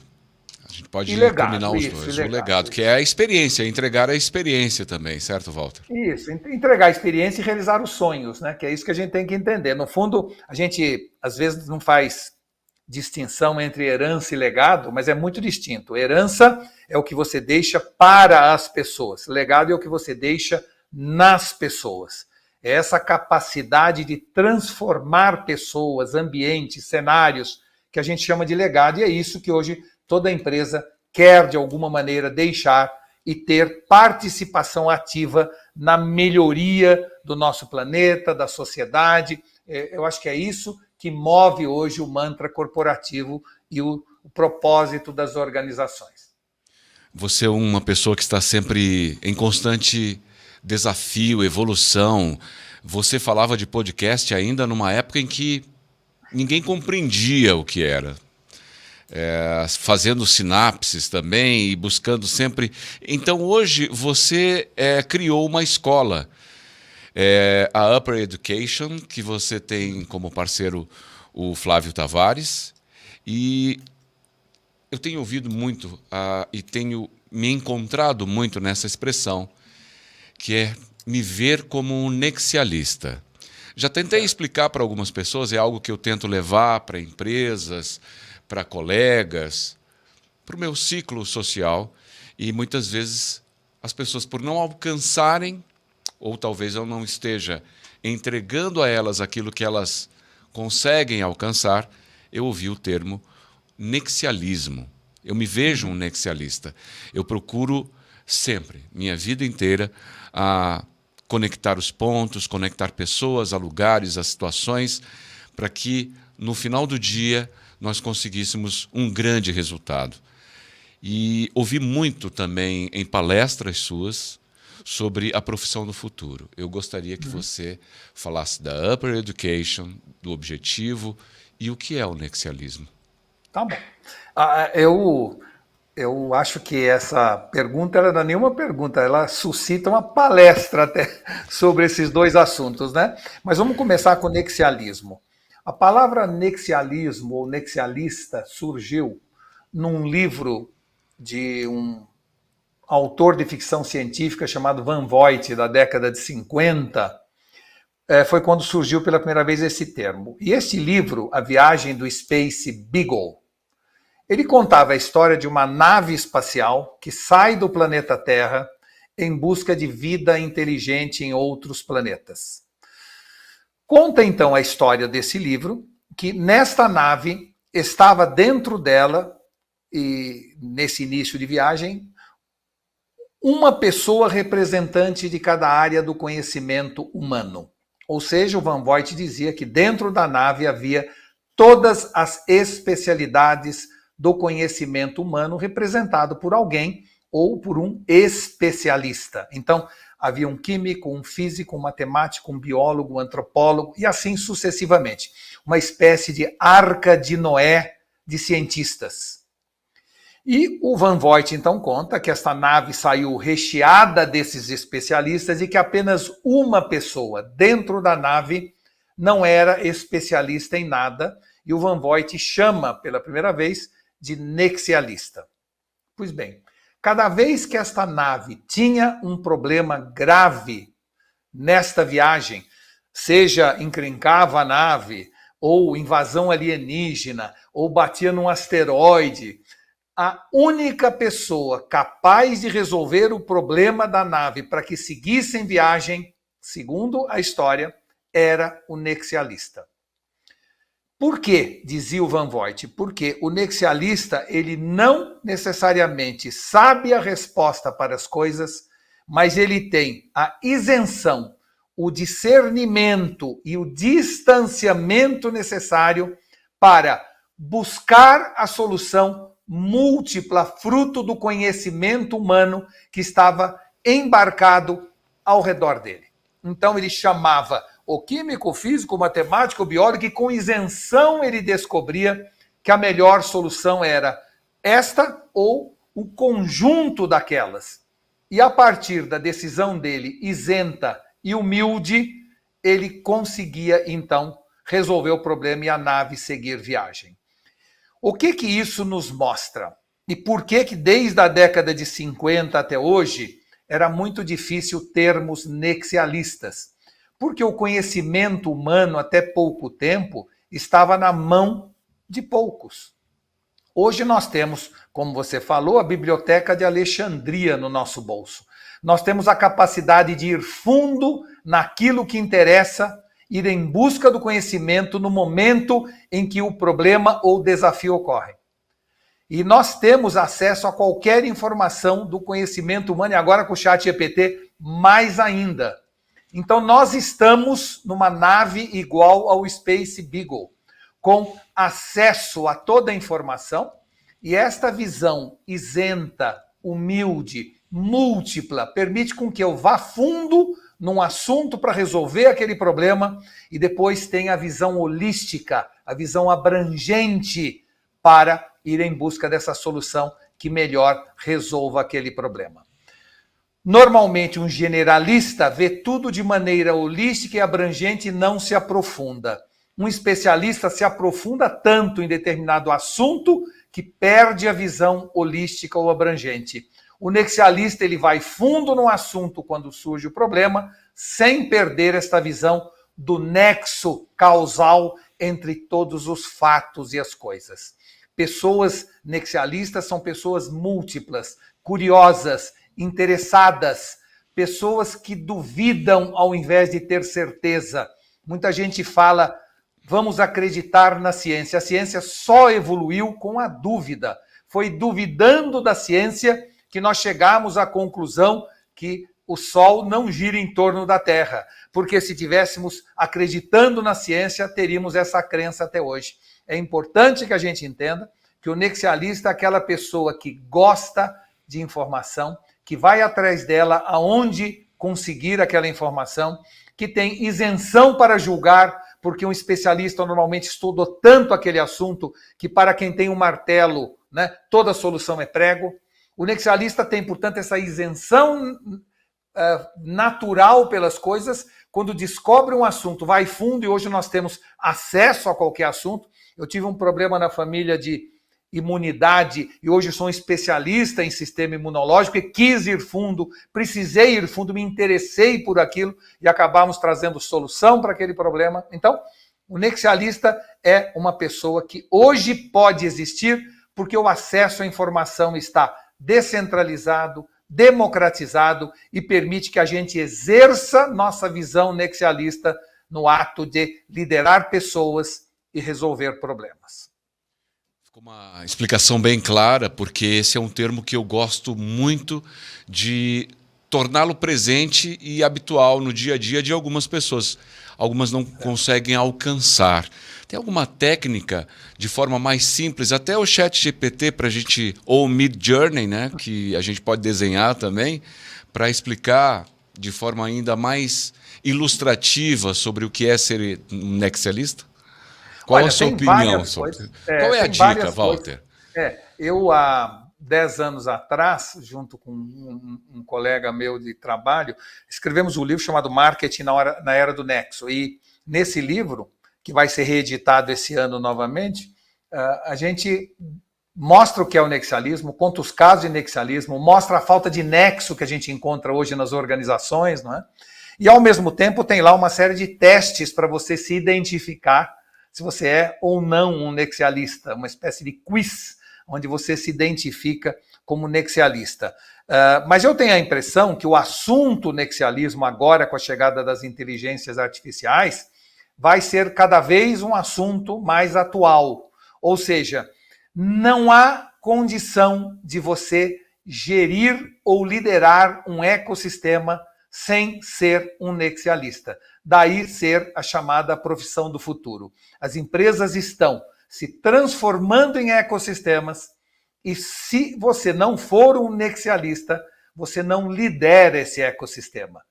Speaker 1: A gente pode combinar os dois. O legado, que é a experiência, entregar a experiência também, certo, Walter?
Speaker 2: Isso, entregar a experiência e realizar os sonhos, né? Que é isso que a gente tem que entender. No fundo, a gente às vezes não faz distinção entre herança e legado, mas é muito distinto. Herança é o que você deixa para as pessoas. Legado é o que você deixa nas pessoas. É essa capacidade de transformar pessoas, ambientes, cenários, que a gente chama de legado, e é isso que hoje toda empresa quer, de alguma maneira, deixar e ter participação ativa na melhoria do nosso planeta, da sociedade. Eu acho que é isso que move hoje o mantra corporativo e o propósito das organizações.
Speaker 1: Você é uma pessoa que está sempre em constante desafio, evolução. Você falava de podcast ainda numa época em que ninguém compreendia o que era. Fazendo sinapses também e buscando sempre. Então hoje você criou uma escola, a Upper Education, que você tem como parceiro o Flávio Tavares, e eu tenho ouvido muito e tenho me encontrado muito nessa expressão, que é me ver como um nexialista. Já tentei explicar para algumas pessoas, é algo que eu tento levar para empresas, para colegas, para o meu ciclo social, e muitas vezes as pessoas, por não alcançarem, ou talvez eu não esteja entregando a elas aquilo que elas conseguem alcançar, eu ouvi o termo nexialismo. Eu me vejo um nexialista. Eu procuro sempre, minha vida inteira, a conectar os pontos, conectar pessoas a lugares, a situações, para que no final do dia nós conseguíssemos um grande resultado. E ouvi muito também em palestras suas sobre a profissão do futuro. Eu gostaria que você falasse da Upper Education, do objetivo e o que é o nexialismo.
Speaker 2: Tá bom. Eu acho que essa pergunta ela não é nenhuma pergunta, ela suscita uma palestra até sobre esses dois assuntos, né? Mas vamos começar com o nexialismo. A palavra nexialismo ou nexialista surgiu num livro de um autor de ficção científica chamado Van Vogt, da década de 50. Foi quando surgiu pela primeira vez esse termo. E este livro, A Viagem do Space Beagle, ele contava a história de uma nave espacial que sai do planeta Terra em busca de vida inteligente em outros planetas. Conta então a história desse livro, que nesta nave estava dentro dela, e nesse início de viagem, uma pessoa representante de cada área do conhecimento humano. Ou seja, o Van Vogt dizia que dentro da nave havia todas as especialidades do conhecimento humano representado por alguém ou por um especialista. Então, havia um químico, um físico, um matemático, um biólogo, um antropólogo e assim sucessivamente. Uma espécie de arca de Noé de cientistas. E o Van Vogt, então, conta que esta nave saiu recheada desses especialistas e que apenas uma pessoa dentro da nave não era especialista em nada, e o Van Vogt chama, pela primeira vez, de nexialista. Pois bem, cada vez que esta nave tinha um problema grave nesta viagem, seja encrencava a nave, ou invasão alienígena, ou batia num asteroide, a única pessoa capaz de resolver o problema da nave para que seguisse em viagem, segundo a história, era o nexialista. Por quê? Dizia o Van Vogt. Porque o nexialista, ele não necessariamente sabe a resposta para as coisas, mas ele tem a isenção, o discernimento e o distanciamento necessário para buscar a solução múltipla, fruto do conhecimento humano que estava embarcado ao redor dele. Então ele chamava o químico, o físico, o matemático, o biólogo, e com isenção ele descobria que a melhor solução era esta ou o conjunto daquelas. E a partir da decisão dele, isenta e humilde, ele conseguia, então, resolver o problema e a nave seguir viagem. O que isso nos mostra? E por que desde a década de 50 até hoje era muito difícil termos nexialistas? Porque o conhecimento humano, até pouco tempo, estava na mão de poucos. Hoje nós temos, como você falou, a Biblioteca de Alexandria no nosso bolso. Nós temos a capacidade de ir fundo naquilo que interessa, ir em busca do conhecimento no momento em que o problema ou desafio ocorre. E nós temos acesso a qualquer informação do conhecimento humano, e agora com o ChatGPT, mais ainda. Então nós estamos numa nave igual ao Space Beagle, com acesso a toda a informação, e esta visão isenta, humilde, múltipla, permite com que eu vá fundo num assunto para resolver aquele problema e depois tenha a visão holística, a visão abrangente para ir em busca dessa solução que melhor resolva aquele problema. Normalmente, um generalista vê tudo de maneira holística e abrangente e não se aprofunda. Um especialista se aprofunda tanto em determinado assunto que perde a visão holística ou abrangente. O nexialista ele vai fundo no assunto quando surge o problema, sem perder esta visão do nexo causal entre todos os fatos e as coisas. Pessoas nexialistas são pessoas múltiplas, curiosas, interessadas, pessoas que duvidam ao invés de ter certeza. Muita gente fala, vamos acreditar na ciência. A ciência só evoluiu com a dúvida. Foi duvidando da ciência que nós chegamos à conclusão que o Sol não gira em torno da Terra. Porque se tivéssemos acreditando na ciência, teríamos essa crença até hoje. É importante que a gente entenda que o nexialista é aquela pessoa que gosta de informação, que vai atrás dela aonde conseguir aquela informação, que tem isenção para julgar, porque um especialista normalmente estudou tanto aquele assunto que para quem tem um martelo, né, toda solução é prego. O nexialista tem, portanto, essa isenção natural pelas coisas, quando descobre um assunto, vai fundo, e hoje nós temos acesso a qualquer assunto. Eu tive um problema na família de imunidade e hoje sou um especialista em sistema imunológico e quis ir fundo, precisei ir fundo, me interessei por aquilo e acabamos trazendo solução para aquele problema. Então, o nexialista é uma pessoa que hoje pode existir porque o acesso à informação está descentralizado, democratizado e permite que a gente exerça nossa visão nexialista no ato de liderar pessoas e resolver problemas.
Speaker 1: Ficou uma explicação bem clara, porque esse é um termo que eu gosto muito de torná-lo presente e habitual no dia a dia de algumas pessoas. Algumas não conseguem alcançar. Tem alguma técnica de forma mais simples, até o ChatGPT para a gente, ou o Midjourney, né, que a gente pode desenhar também, para explicar de forma ainda mais ilustrativa sobre o que é ser um nexialista? Qual a sua opinião sobre isso? Qual é a dica, Walter?
Speaker 2: Eu, há 10 anos atrás, junto com um colega meu de trabalho, escrevemos um livro chamado Marketing na Era do Nexo. E nesse livro, que vai ser reeditado esse ano novamente, a gente mostra o que é o nexialismo, conta os casos de nexialismo, mostra a falta de nexo que a gente encontra hoje nas organizações, não é? E, ao mesmo tempo, tem lá uma série de testes para você se identificar se você é ou não um nexialista, uma espécie de quiz, onde você se identifica como nexialista. Mas eu tenho a impressão que o assunto nexialismo, agora com a chegada das inteligências artificiais, vai ser cada vez um assunto mais atual. Ou seja, não há condição de você gerir ou liderar um ecossistema sem ser um nexialista. Daí ser a chamada profissão do futuro. As empresas estão se transformando em ecossistemas E se você não for um nexialista, você não lidera esse ecossistema.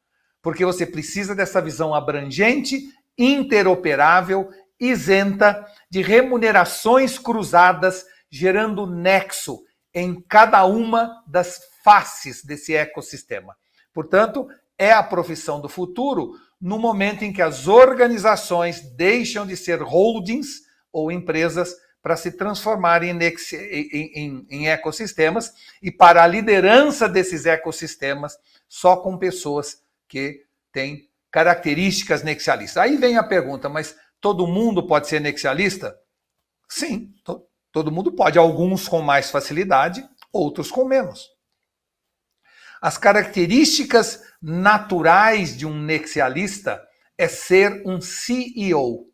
Speaker 2: Porque você precisa dessa visão abrangente, interoperável, isenta de remunerações cruzadas, gerando nexo em cada uma das faces desse ecossistema. Portanto, é a profissão do futuro no momento em que as organizações deixam de ser holdings ou empresas para se transformarem em ecossistemas, e para a liderança desses ecossistemas só com pessoas que têm características nexialistas. Aí vem a pergunta, mas todo mundo pode ser nexialista? Sim, todo mundo pode, alguns com mais facilidade, outros com menos. As características naturais de um nexialista é ser um CEO,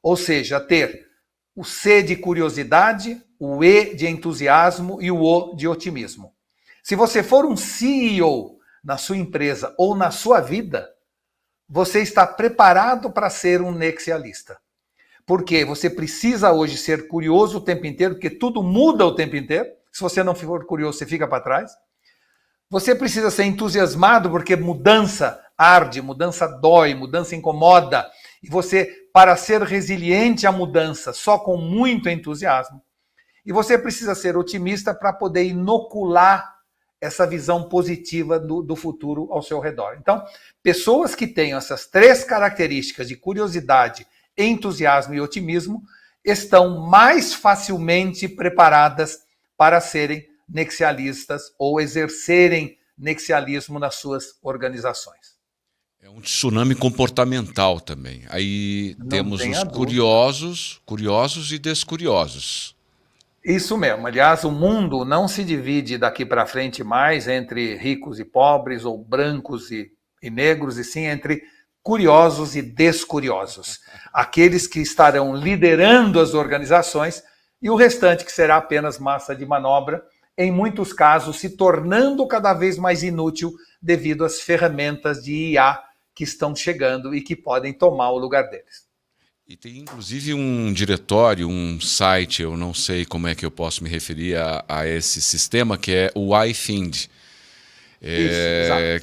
Speaker 2: ou seja, ter o C de curiosidade, o E de entusiasmo e o O de otimismo. Se você for um CEO na sua empresa ou na sua vida, você está preparado para ser um nexialista. Porque você precisa hoje ser curioso o tempo inteiro, porque tudo muda o tempo inteiro. Se você não for curioso, você fica para trás. Você precisa ser entusiasmado, porque mudança arde, mudança dói, mudança incomoda. E você, para ser resiliente à mudança, só com muito entusiasmo. E você precisa ser otimista para poder inocular essa visão positiva do futuro ao seu redor. Então, pessoas que tenham essas três características de curiosidade, entusiasmo e otimismo estão mais facilmente preparadas para serem nexialistas ou exercerem nexialismo nas suas organizações.
Speaker 1: É um tsunami comportamental também. Aí
Speaker 2: Não
Speaker 1: temos
Speaker 2: tenha
Speaker 1: os
Speaker 2: dúvida.
Speaker 1: curiosos e descuriosos.
Speaker 2: Isso mesmo. Aliás, o mundo não se divide daqui para frente mais entre ricos e pobres, ou brancos e negros, e sim entre curiosos e descuriosos. Aqueles que estarão liderando as organizações e o restante que será apenas massa de manobra, em muitos casos se tornando cada vez mais inútil devido às ferramentas de IA que estão chegando e que podem tomar o lugar deles.
Speaker 1: E tem inclusive um diretório, um site, eu não sei como é que eu posso me referir a esse sistema, que é o iFind.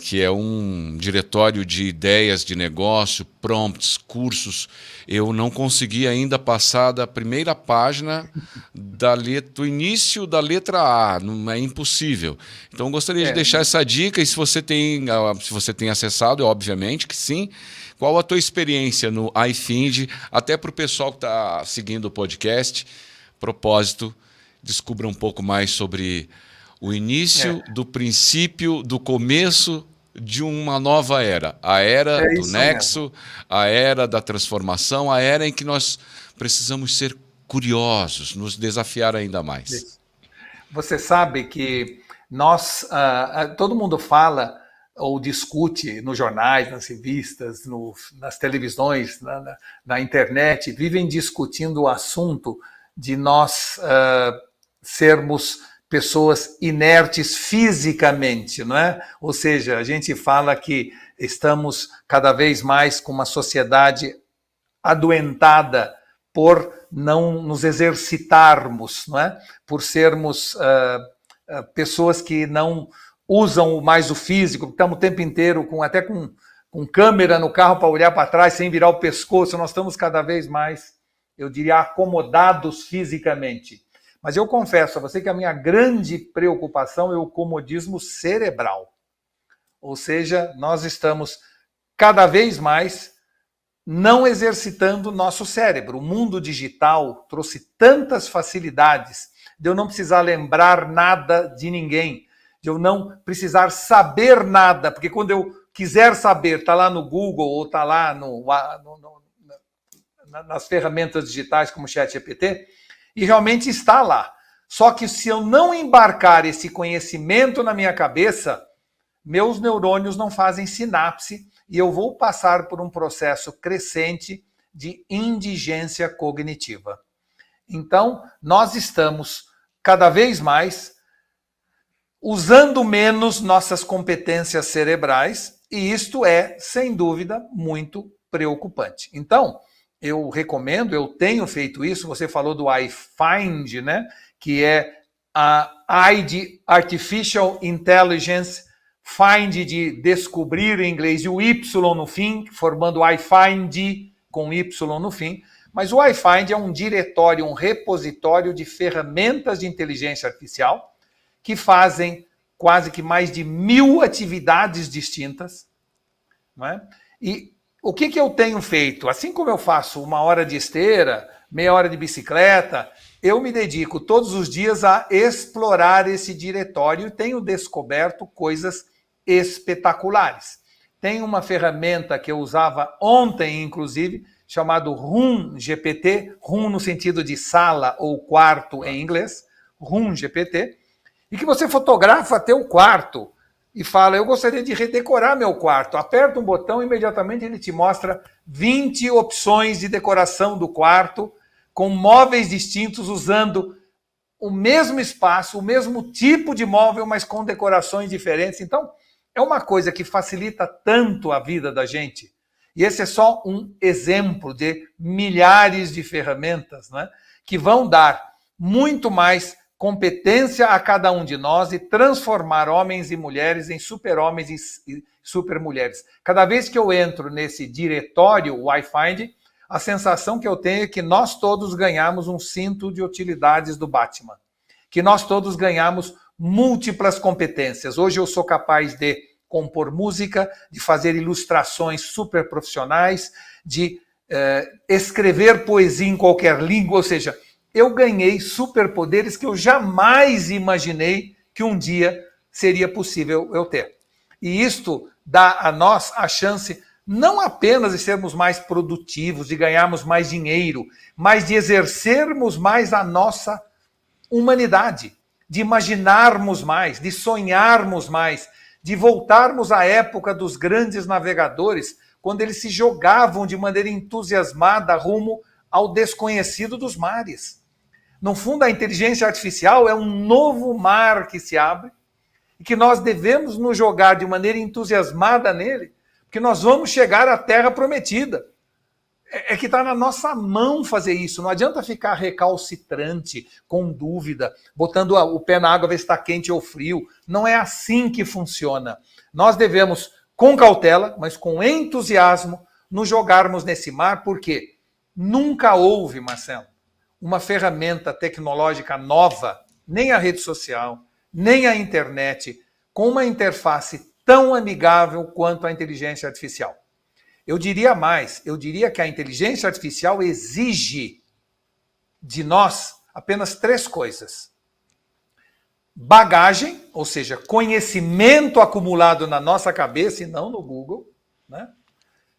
Speaker 1: Que é um diretório de ideias de negócio, prompts, cursos. Eu não consegui ainda passar da primeira página do início da letra A, não é impossível. Então gostaria de deixar essa dica, e se você tem acessado, obviamente que sim. Qual a tua experiência no iFind, até para o pessoal que está seguindo o podcast? Propósito, descubra um pouco mais sobre o início do princípio, do começo de uma nova era. A era do nexo, mesmo. A era da transformação, a era em que nós precisamos ser curiosos, nos desafiar ainda mais.
Speaker 2: Isso. Você sabe que todo mundo fala ou discute nos jornais, nas revistas, nas televisões, na internet, vivem discutindo o assunto de nós sermos pessoas inertes fisicamente, não é? Ou seja, a gente fala que estamos cada vez mais com uma sociedade adoentada por não nos exercitarmos, não é? Por sermos pessoas que não usam mais o físico, estamos o tempo inteiro até com câmera no carro para olhar para trás sem virar o pescoço. Nós estamos cada vez mais, eu diria, acomodados fisicamente. Mas eu confesso a você que a minha grande preocupação é o comodismo cerebral. Ou seja, nós estamos cada vez mais não exercitando nosso cérebro. O mundo digital trouxe tantas facilidades de eu não precisar lembrar nada de ninguém, de eu não precisar saber nada, porque quando eu quiser saber, está lá no Google ou está lá nas ferramentas digitais como o ChatGPT, e realmente está lá. Só que se eu não embarcar esse conhecimento na minha cabeça, meus neurônios não fazem sinapse e eu vou passar por um processo crescente de indigência cognitiva. Então, nós estamos cada vez mais usando menos nossas competências cerebrais, e isto é, sem dúvida, muito preocupante. Então, eu recomendo, eu tenho feito isso, você falou do iFind, né? Que é A I de Artificial Intelligence, Find de descobrir em inglês e o Y no fim, formando iFind com Y no fim. Mas o iFind é um diretório, um repositório de ferramentas de inteligência artificial que fazem quase que mais de 1000 atividades distintas. Não é? E o que eu tenho feito? Assim como eu faço 1 hora de esteira, meia hora de bicicleta, eu me dedico todos os dias a explorar esse diretório e tenho descoberto coisas espetaculares. Tem uma ferramenta que eu usava ontem, inclusive, chamado Room GPT, Room no sentido de sala ou quarto em inglês, Room GPT, e que você fotografa teu quarto e fala, eu gostaria de redecorar meu quarto. Aperta um botão e imediatamente ele te mostra 20 opções de decoração do quarto, com móveis distintos, usando o mesmo espaço, o mesmo tipo de móvel, mas com decorações diferentes. Então, é uma coisa que facilita tanto a vida da gente. E esse é só um exemplo de milhares de ferramentas, né, que vão dar muito mais competência a cada um de nós e transformar homens e mulheres em super-homens e super-mulheres. Cada vez que eu entro nesse diretório, o iFind, a sensação que eu tenho é que nós todos ganhamos um cinto de utilidades do Batman. Que nós todos ganhamos múltiplas competências. Hoje eu sou capaz de compor música, de fazer ilustrações super profissionais, de escrever poesia em qualquer língua, ou seja, eu ganhei superpoderes que eu jamais imaginei que um dia seria possível eu ter. E isto dá a nós a chance não apenas de sermos mais produtivos, de ganharmos mais dinheiro, mas de exercermos mais a nossa humanidade, de imaginarmos mais, de sonharmos mais, de voltarmos à época dos grandes navegadores, quando eles se jogavam de maneira entusiasmada rumo ao desconhecido dos mares. No fundo, a inteligência artificial é um novo mar que se abre e que nós devemos nos jogar de maneira entusiasmada nele, porque nós vamos chegar à Terra Prometida. É que está na nossa mão fazer isso. Não adianta ficar recalcitrante, com dúvida, botando o pé na água, ver se está quente ou frio. Não é assim que funciona. Nós devemos, com cautela, mas com entusiasmo, nos jogarmos nesse mar, porque nunca houve, Marcelo, uma ferramenta tecnológica nova, nem a rede social, nem a internet, com uma interface tão amigável quanto a inteligência artificial. Eu diria mais, eu diria que a inteligência artificial exige de nós apenas 3 coisas. Bagagem, ou seja, conhecimento acumulado na nossa cabeça e não no Google, né?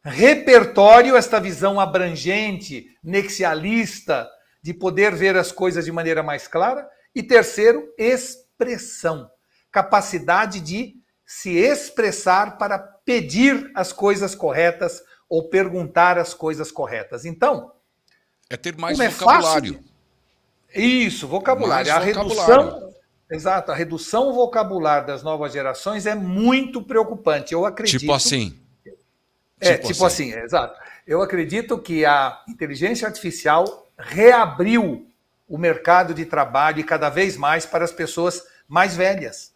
Speaker 2: Repertório, esta visão abrangente, nexialista, de poder ver as coisas de maneira mais clara. E terceiro, expressão, capacidade de se expressar para pedir as coisas corretas ou perguntar as coisas corretas. Então,
Speaker 1: é ter mais vocabulário.
Speaker 2: Fácil... Isso, vocabulário.
Speaker 1: Mais
Speaker 2: redução, exato, a redução vocabular das novas gerações é muito preocupante. Eu acredito.
Speaker 1: Tipo assim.
Speaker 2: Tipo assim, exato. Eu acredito que a inteligência artificial reabriu o mercado de trabalho e cada vez mais para as pessoas mais velhas.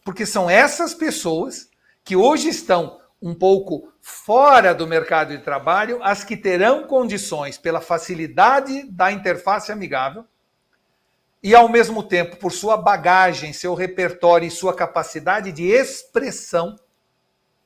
Speaker 2: Porque são essas pessoas que hoje estão um pouco fora do mercado de trabalho, as que terão condições, pela facilidade da interface amigável, e ao mesmo tempo, por sua bagagem, seu repertório e sua capacidade de expressão,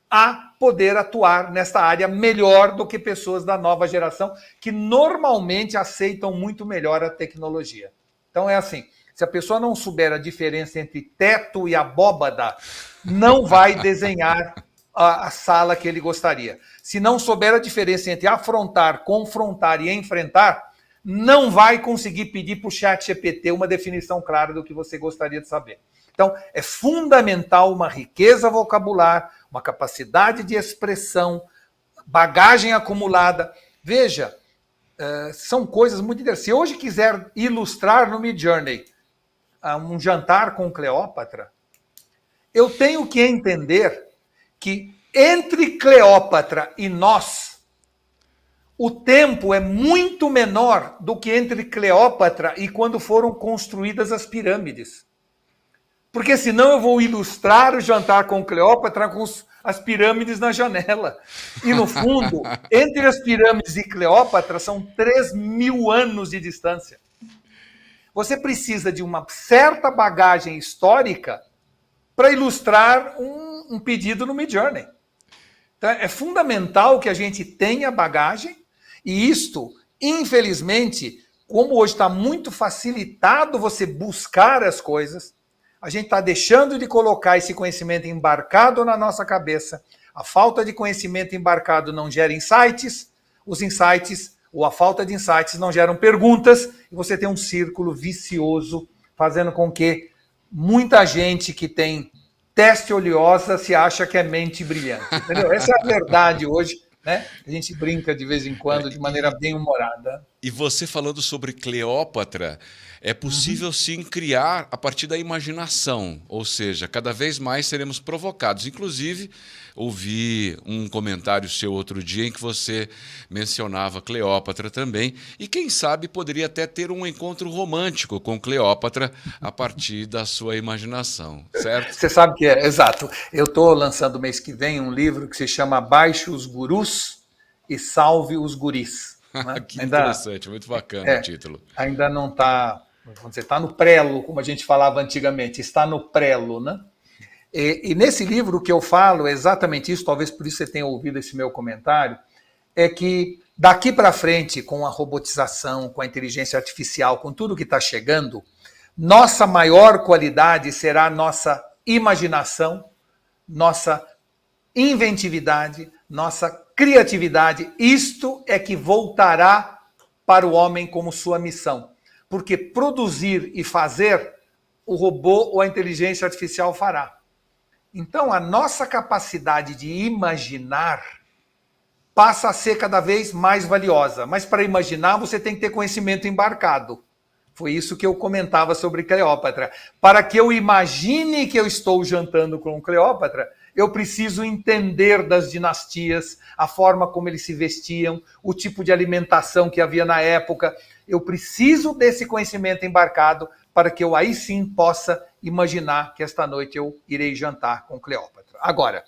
Speaker 2: a poder atuar nesta área melhor do que pessoas da nova geração, que normalmente aceitam muito melhor a tecnologia. Então é assim, se a pessoa não souber a diferença entre teto e abóbada, não vai desenhar a sala que ele gostaria. Se não souber a diferença entre afrontar, confrontar e enfrentar, não vai conseguir pedir para o ChatGPT uma definição clara do que você gostaria de saber. Então, é fundamental uma riqueza vocabular, uma capacidade de expressão, bagagem acumulada. Veja, são coisas muito interessantes. Se hoje quiser ilustrar no Midjourney um jantar com Cleópatra, eu tenho que entender que entre Cleópatra e nós, o tempo é muito menor do que entre Cleópatra e quando foram construídas as pirâmides. Porque senão eu vou ilustrar o jantar com Cleópatra com as pirâmides na janela. E no fundo, entre as pirâmides e Cleópatra são 3.000 anos de distância. Você precisa de uma certa bagagem histórica para ilustrar um pedido no Midjourney. Então, é fundamental que a gente tenha bagagem, e isto, infelizmente, como hoje está muito facilitado você buscar as coisas, a gente está deixando de colocar esse conhecimento embarcado na nossa cabeça. A falta de conhecimento embarcado não gera insights, os insights ou a falta de insights não geram perguntas, e você tem um círculo vicioso, fazendo com que muita gente que tem teste oleosa se acha que é mente brilhante. Entendeu? Essa é a verdade hoje, né? A gente brinca de vez em quando de maneira bem humorada.
Speaker 1: E você falando sobre Cleópatra, é possível sim criar a partir da imaginação, ou seja, cada vez mais seremos provocados. Inclusive, ouvi um comentário seu outro dia em que você mencionava Cleópatra também, e quem sabe poderia até ter um encontro romântico com Cleópatra a partir da sua imaginação, certo?
Speaker 2: Você sabe que é, exato. Eu estou lançando mês que vem um livro que se chama Baixe os Gurus e Salve os Guris. Né?
Speaker 1: Que interessante, muito bacana o título.
Speaker 2: Ainda não está, vamos dizer, está no prelo, como a gente falava antigamente, está no prelo, né? E nesse livro o que eu falo é exatamente isso, talvez por isso você tenha ouvido esse meu comentário, é que daqui para frente, com a robotização, com a inteligência artificial, com tudo que está chegando, nossa maior qualidade será a nossa imaginação, nossa inventividade, nossa criatividade. Isto é que voltará para o homem como sua missão. Porque produzir e fazer, o robô ou a inteligência artificial fará. Então, a nossa capacidade de imaginar passa a ser cada vez mais valiosa. Mas para imaginar, você tem que ter conhecimento embarcado. Foi isso que eu comentava sobre Cleópatra. Para que eu imagine que eu estou jantando com Cleópatra, eu preciso entender das dinastias, a forma como eles se vestiam, o tipo de alimentação que havia na época. Eu preciso desse conhecimento embarcado para que eu aí sim possa imaginar que esta noite eu irei jantar com Cleópatra. Agora,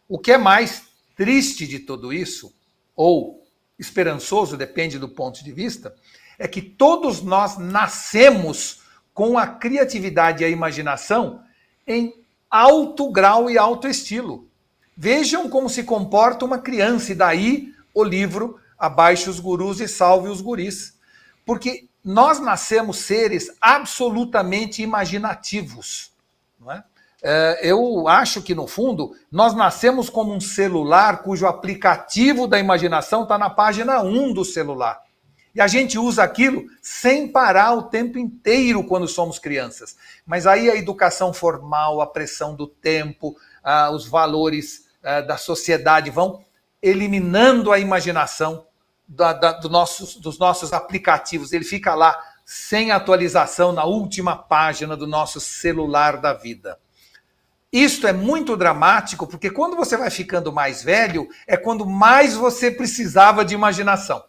Speaker 2: o que é mais triste de tudo isso, ou esperançoso, depende do ponto de vista, é que todos nós nascemos com a criatividade e a imaginação em alto grau e alto estilo. Vejam como se comporta uma criança, e daí o livro Abaixe os Gurus e Salve os Guris. Porque nós nascemos seres absolutamente imaginativos. Não é? Eu acho que, no fundo, nós nascemos como um celular cujo aplicativo da imaginação está na página 1 do celular. E a gente usa aquilo sem parar o tempo inteiro quando somos crianças. Mas aí a educação formal, a pressão do tempo, os valores da sociedade vão eliminando a imaginação dos nossos aplicativos. Ele fica lá sem atualização na última página do nosso celular da vida. Isto é muito dramático, porque quando você vai ficando mais velho, é quando mais você precisava de imaginação.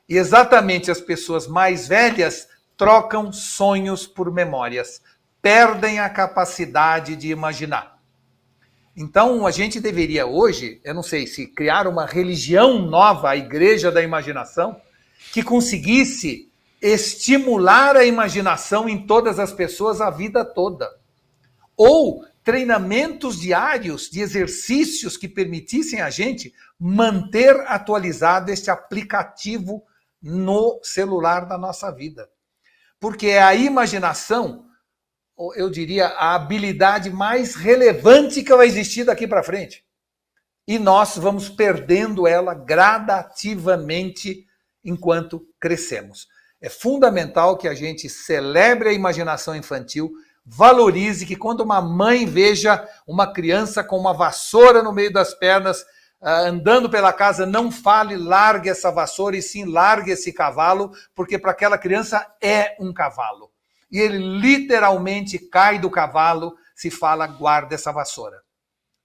Speaker 2: E exatamente as pessoas mais velhas trocam sonhos por memórias, perdem a capacidade de imaginar. Então, a gente deveria hoje, eu não sei se criar uma religião nova, a Igreja da Imaginação, que conseguisse estimular a imaginação em todas as pessoas a vida toda. Ou treinamentos diários de exercícios que permitissem a gente manter atualizado este aplicativo no celular da nossa vida. Porque é a imaginação, eu diria, a habilidade mais relevante que vai existir daqui para frente. E nós vamos perdendo ela gradativamente enquanto crescemos. É fundamental que a gente celebre a imaginação infantil, valorize que quando uma mãe veja uma criança com uma vassoura no meio das pernas, andando pela casa, não fale largue essa vassoura, e sim largue esse cavalo, porque para aquela criança é um cavalo. E ele literalmente cai do cavalo se fala guarda essa vassoura.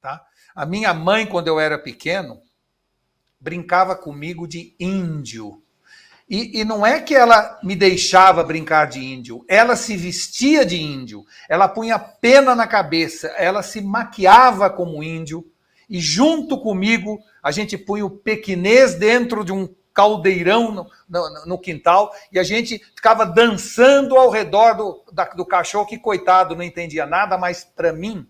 Speaker 2: Tá? A minha mãe, quando eu era pequeno, brincava comigo de índio. E não é que ela me deixava brincar de índio, ela se vestia de índio, ela punha pena na cabeça, ela se maquiava como índio, e junto comigo a gente punha o pequinês dentro de um caldeirão no quintal, e a gente ficava dançando ao redor do cachorro, que coitado, não entendia nada, mas para mim,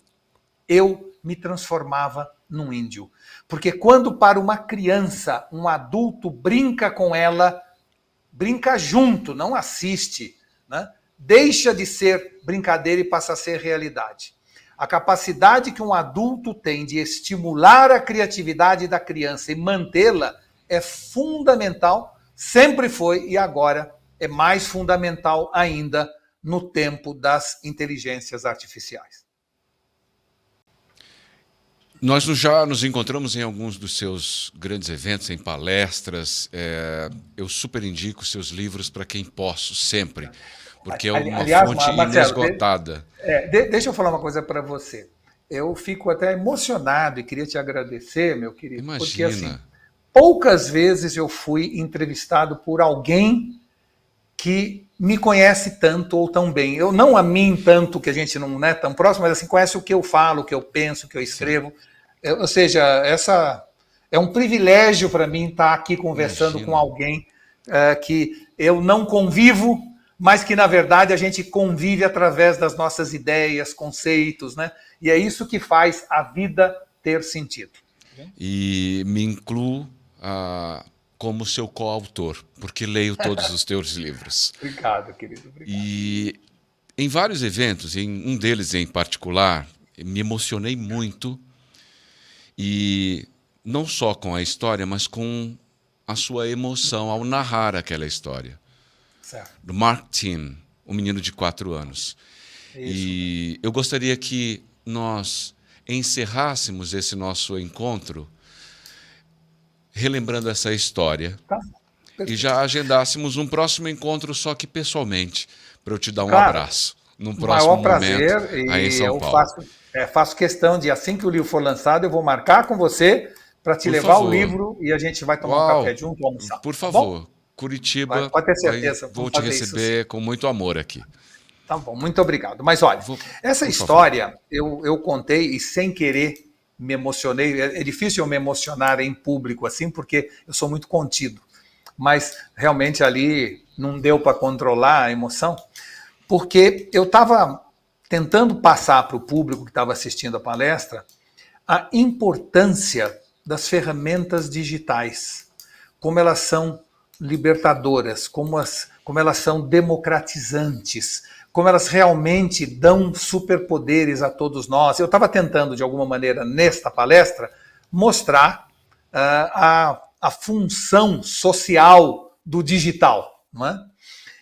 Speaker 2: eu me transformava num índio. Porque quando para uma criança, um adulto brinca com ela, brinca junto, não assiste, né? Deixa de ser brincadeira e passa a ser realidade. A capacidade que um adulto tem de estimular a criatividade da criança e mantê-la é fundamental, sempre foi e agora é mais fundamental ainda no tempo das inteligências artificiais.
Speaker 1: Nós já nos encontramos em alguns dos seus grandes eventos, em palestras. Eu super indico seus livros para quem posso, sempre, porque é uma fonte inesgotada.
Speaker 2: Deixa eu falar uma coisa para você. Eu fico até emocionado e queria te agradecer, meu querido.
Speaker 1: Imagina.
Speaker 2: Porque, assim, poucas vezes eu fui entrevistado por alguém que me conhece tanto ou tão bem. Eu não a mim tanto, que a gente não é tão próximo, mas assim, conhece o que eu falo, o que eu penso, o que eu escrevo. Ou seja, essa é um privilégio para mim estar aqui conversando com alguém que eu não convivo, mas que, na verdade, a gente convive através das nossas ideias, conceitos, né? E é isso que faz a vida ter sentido.
Speaker 1: E me incluo como seu coautor, porque leio todos os teus livros.
Speaker 2: Obrigado, querido. Obrigado.
Speaker 1: E em vários eventos, em um deles em particular, me emocionei muito, e não só com a história, mas com a sua emoção ao narrar aquela história.
Speaker 2: Certo.
Speaker 1: Do Mark Tim, um menino de 4 anos. Isso. E eu gostaria que nós encerrássemos esse nosso encontro relembrando essa história.
Speaker 2: Tá.
Speaker 1: E já agendássemos um próximo encontro, só que pessoalmente, para eu te dar um abraço. Num próximo momento,
Speaker 2: prazer,
Speaker 1: aí em São Paulo.
Speaker 2: Faço questão de, assim que o livro for lançado, eu vou marcar com você para te levar o livro e a gente vai tomar um café junto e almoçar.
Speaker 1: Por favor, tá, Curitiba,
Speaker 2: pode ter certeza.
Speaker 1: Vou te receber com muito amor aqui.
Speaker 2: Tá bom, muito obrigado. Mas olha, essa história eu contei e sem querer me emocionei. É difícil eu me emocionar em público assim, porque eu sou muito contido. Mas realmente ali não deu para controlar a emoção, porque eu estava tentando passar para o público que estava assistindo a palestra a importância das ferramentas digitais, como elas são libertadoras, como elas são democratizantes, como elas realmente dão superpoderes a todos nós. Eu estava tentando, de alguma maneira, nesta palestra, mostrar a função social do digital, não é?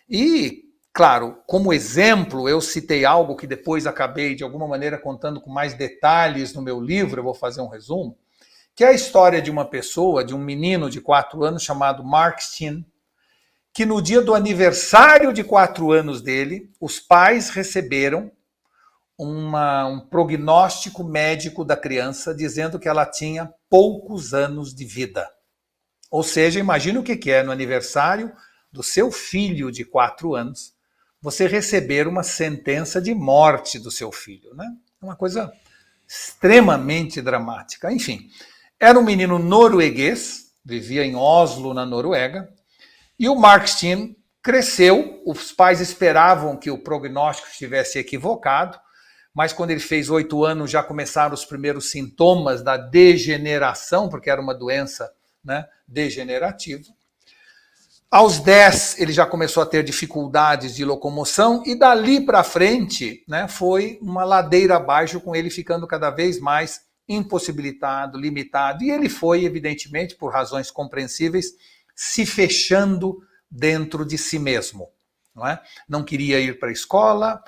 Speaker 2: E, claro, como exemplo, eu citei algo que depois acabei, de alguma maneira, contando com mais detalhes no meu livro, eu vou fazer um resumo, que é a história de uma pessoa, de um menino de 4 anos chamado Mark Steen, que no dia do aniversário de 4 anos dele, os pais receberam um prognóstico médico da criança dizendo que ela tinha poucos anos de vida. Ou seja, imagina o que é no aniversário do seu filho de 4 anos, você receber uma sentença de morte do seu filho, né? É uma coisa extremamente dramática. Enfim, era um menino norueguês, vivia em Oslo, na Noruega, e o Mark Steen cresceu, os pais esperavam que o prognóstico estivesse equivocado, mas quando ele fez 8 anos já começaram os primeiros sintomas da degeneração, porque era uma doença, né, degenerativa. Aos 10 ele já começou a ter dificuldades de locomoção e dali para frente, né, foi uma ladeira abaixo, com ele ficando cada vez mais impossibilitado, limitado, e ele foi, evidentemente, por razões compreensíveis, se fechando dentro de si mesmo. Não é? Não queria ir para a escola,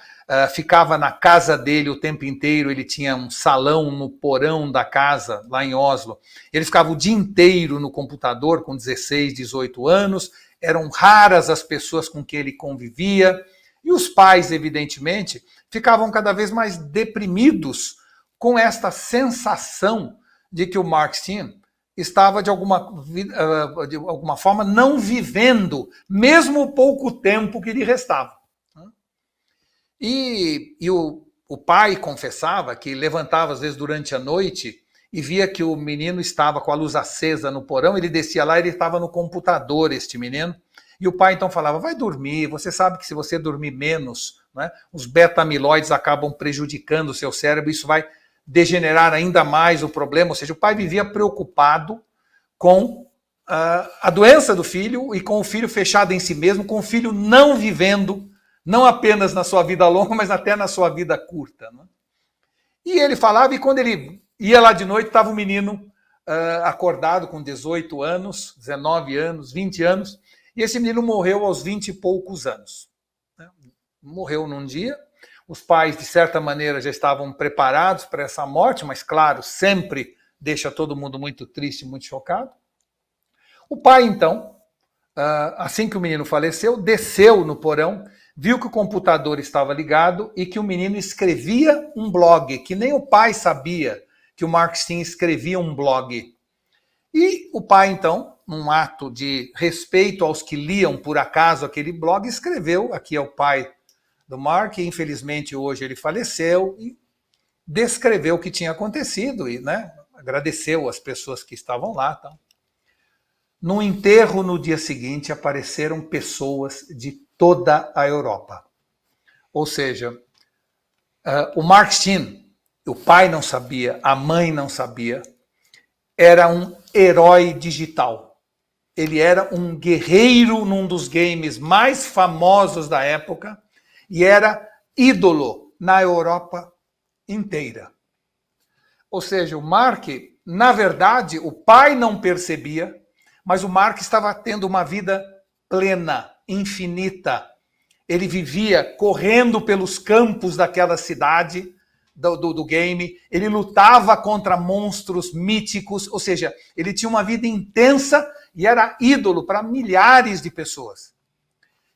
Speaker 2: ficava na casa dele o tempo inteiro, ele tinha um salão no porão da casa, lá em Oslo, ele ficava o dia inteiro no computador com 16, 18 anos, eram raras as pessoas com quem ele convivia, e os pais, evidentemente, ficavam cada vez mais deprimidos com esta sensação de que o Mark Steen estava de alguma forma não vivendo, mesmo o pouco tempo que lhe restava. E o pai confessava que levantava às vezes durante a noite e via que o menino estava com a luz acesa no porão, ele descia lá, ele estava no computador, este menino, e o pai então falava, vai dormir, você sabe que se você dormir menos, né, os beta-amiloides acabam prejudicando o seu cérebro, isso vai degenerar ainda mais o problema, ou seja, o pai vivia preocupado com a doença do filho e com o filho fechado em si mesmo, com o filho não vivendo, não apenas na sua vida longa, mas até na sua vida curta. Né? E ele falava, e quando ele ia lá de noite, estava um menino acordado com 18 anos, 19 anos, 20 anos, e esse menino morreu aos 20 e poucos anos. Né? Morreu num dia, os pais, de certa maneira, já estavam preparados para essa morte, mas, claro, sempre deixa todo mundo muito triste, muito chocado. O pai, então, assim que o menino faleceu, desceu no porão, viu que o computador estava ligado e que o menino escrevia um blog, que nem o pai sabia que o Mark Steen escrevia um blog. E o pai, então, num ato de respeito aos que liam por acaso aquele blog, escreveu, aqui é o pai do Mark, e infelizmente hoje ele faleceu, e descreveu o que tinha acontecido e, né, agradeceu as pessoas que estavam lá. Então. No enterro, no dia seguinte, apareceram pessoas de toda a Europa. Ou seja, o Mark Steen, o pai não sabia, a mãe não sabia, era um herói digital. Ele era um guerreiro num dos games mais famosos da época e era ídolo na Europa inteira. Ou seja, o Mark, na verdade, o pai não percebia, mas o Mark estava tendo uma vida plena, infinita. Ele vivia correndo pelos campos daquela cidade, do game, ele lutava contra monstros míticos, ou seja, ele tinha uma vida intensa e era ídolo para milhares de pessoas.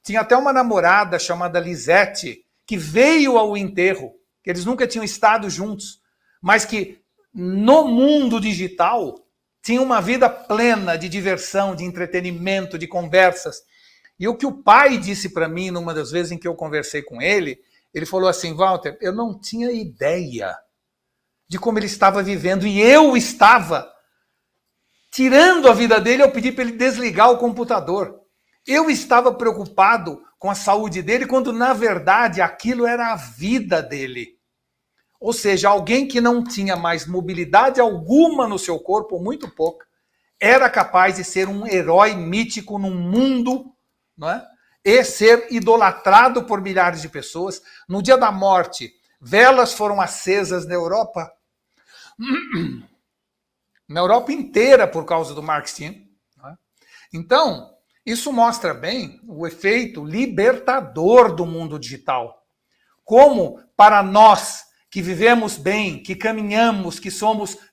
Speaker 2: Tinha até uma namorada chamada Lisette, que veio ao enterro, que eles nunca tinham estado juntos, mas que no mundo digital tinha uma vida plena de diversão, de entretenimento, de conversas. E o que o pai disse para mim, numa das vezes em que eu conversei com ele, ele falou assim, Walter, eu não tinha ideia de como ele estava vivendo, e eu estava tirando a vida dele, eu pedi para ele desligar o computador. Eu estava preocupado com a saúde dele, quando na verdade aquilo era a vida dele. Ou seja, alguém que não tinha mais mobilidade alguma no seu corpo, muito pouca, era capaz de ser um herói mítico num mundo, não é? E ser idolatrado por milhares de pessoas. No dia da morte, velas foram acesas na Europa inteira por causa do Mark Steen. Não é? Então, isso mostra bem o efeito libertador do mundo digital. Como para nós que vivemos bem, que caminhamos, que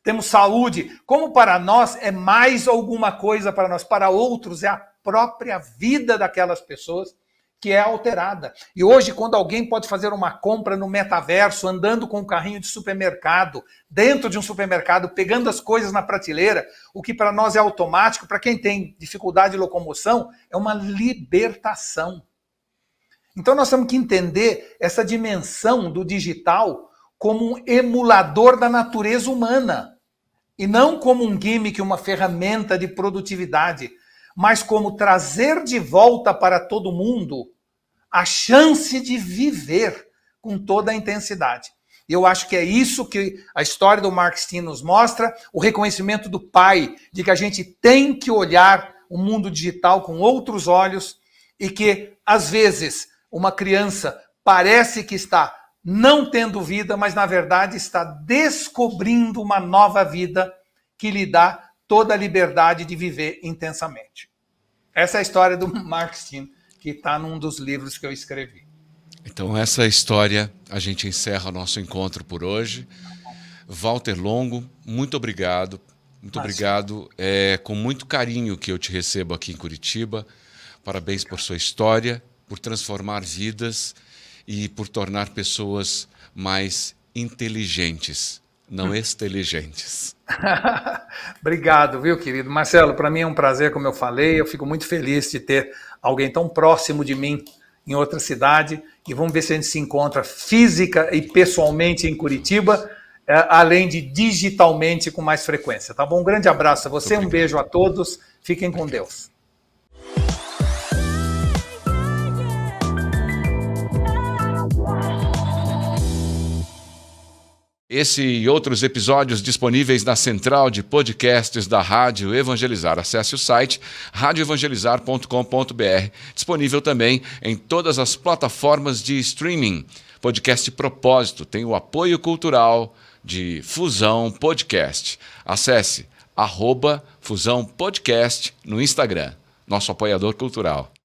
Speaker 2: temos saúde, como para nós é mais alguma coisa para nós, para outros é a própria vida daquelas pessoas que é alterada. E hoje, quando alguém pode fazer uma compra no metaverso, andando com um carrinho de supermercado, dentro de um supermercado, pegando as coisas na prateleira, o que para nós é automático, para quem tem dificuldade de locomoção, é uma libertação. Então nós temos que entender essa dimensão do digital como um emulador da natureza humana. E não como um gimmick, uma ferramenta de produtividade, mas como trazer de volta para todo mundo a chance de viver com toda a intensidade. E eu acho que é isso que a história do Mark Steen nos mostra, o reconhecimento do pai, de que a gente tem que olhar o mundo digital com outros olhos e que, às vezes, uma criança parece que está não tendo vida, mas na verdade está descobrindo uma nova vida que lhe dá toda a liberdade de viver intensamente. Essa é a história do Mark Steen, que está num dos livros que eu escrevi.
Speaker 1: Então, essa história, a gente encerra o nosso encontro por hoje. Walter Longo, muito obrigado. Muito obrigado. É com muito carinho que eu te recebo aqui em Curitiba. Parabéns por sua história, por transformar vidas e por tornar pessoas mais inteligentes. não exteligentes.
Speaker 2: Obrigado, viu, querido? Marcelo, para mim é um prazer, como eu falei, eu fico muito feliz de ter alguém tão próximo de mim em outra cidade, e vamos ver se a gente se encontra física e pessoalmente em Curitiba, além de digitalmente com mais frequência, tá bom? Um grande abraço a você, um beijo a todos, fiquem com Deus.
Speaker 1: Esse e outros episódios disponíveis na central de podcasts da Rádio Evangelizar. Acesse o site radioevangelizar.com.br, disponível também em todas as plataformas de streaming. Podcast Propósito tem o apoio cultural de Fusão Podcast. Acesse @Fusão Podcast no Instagram, nosso apoiador cultural.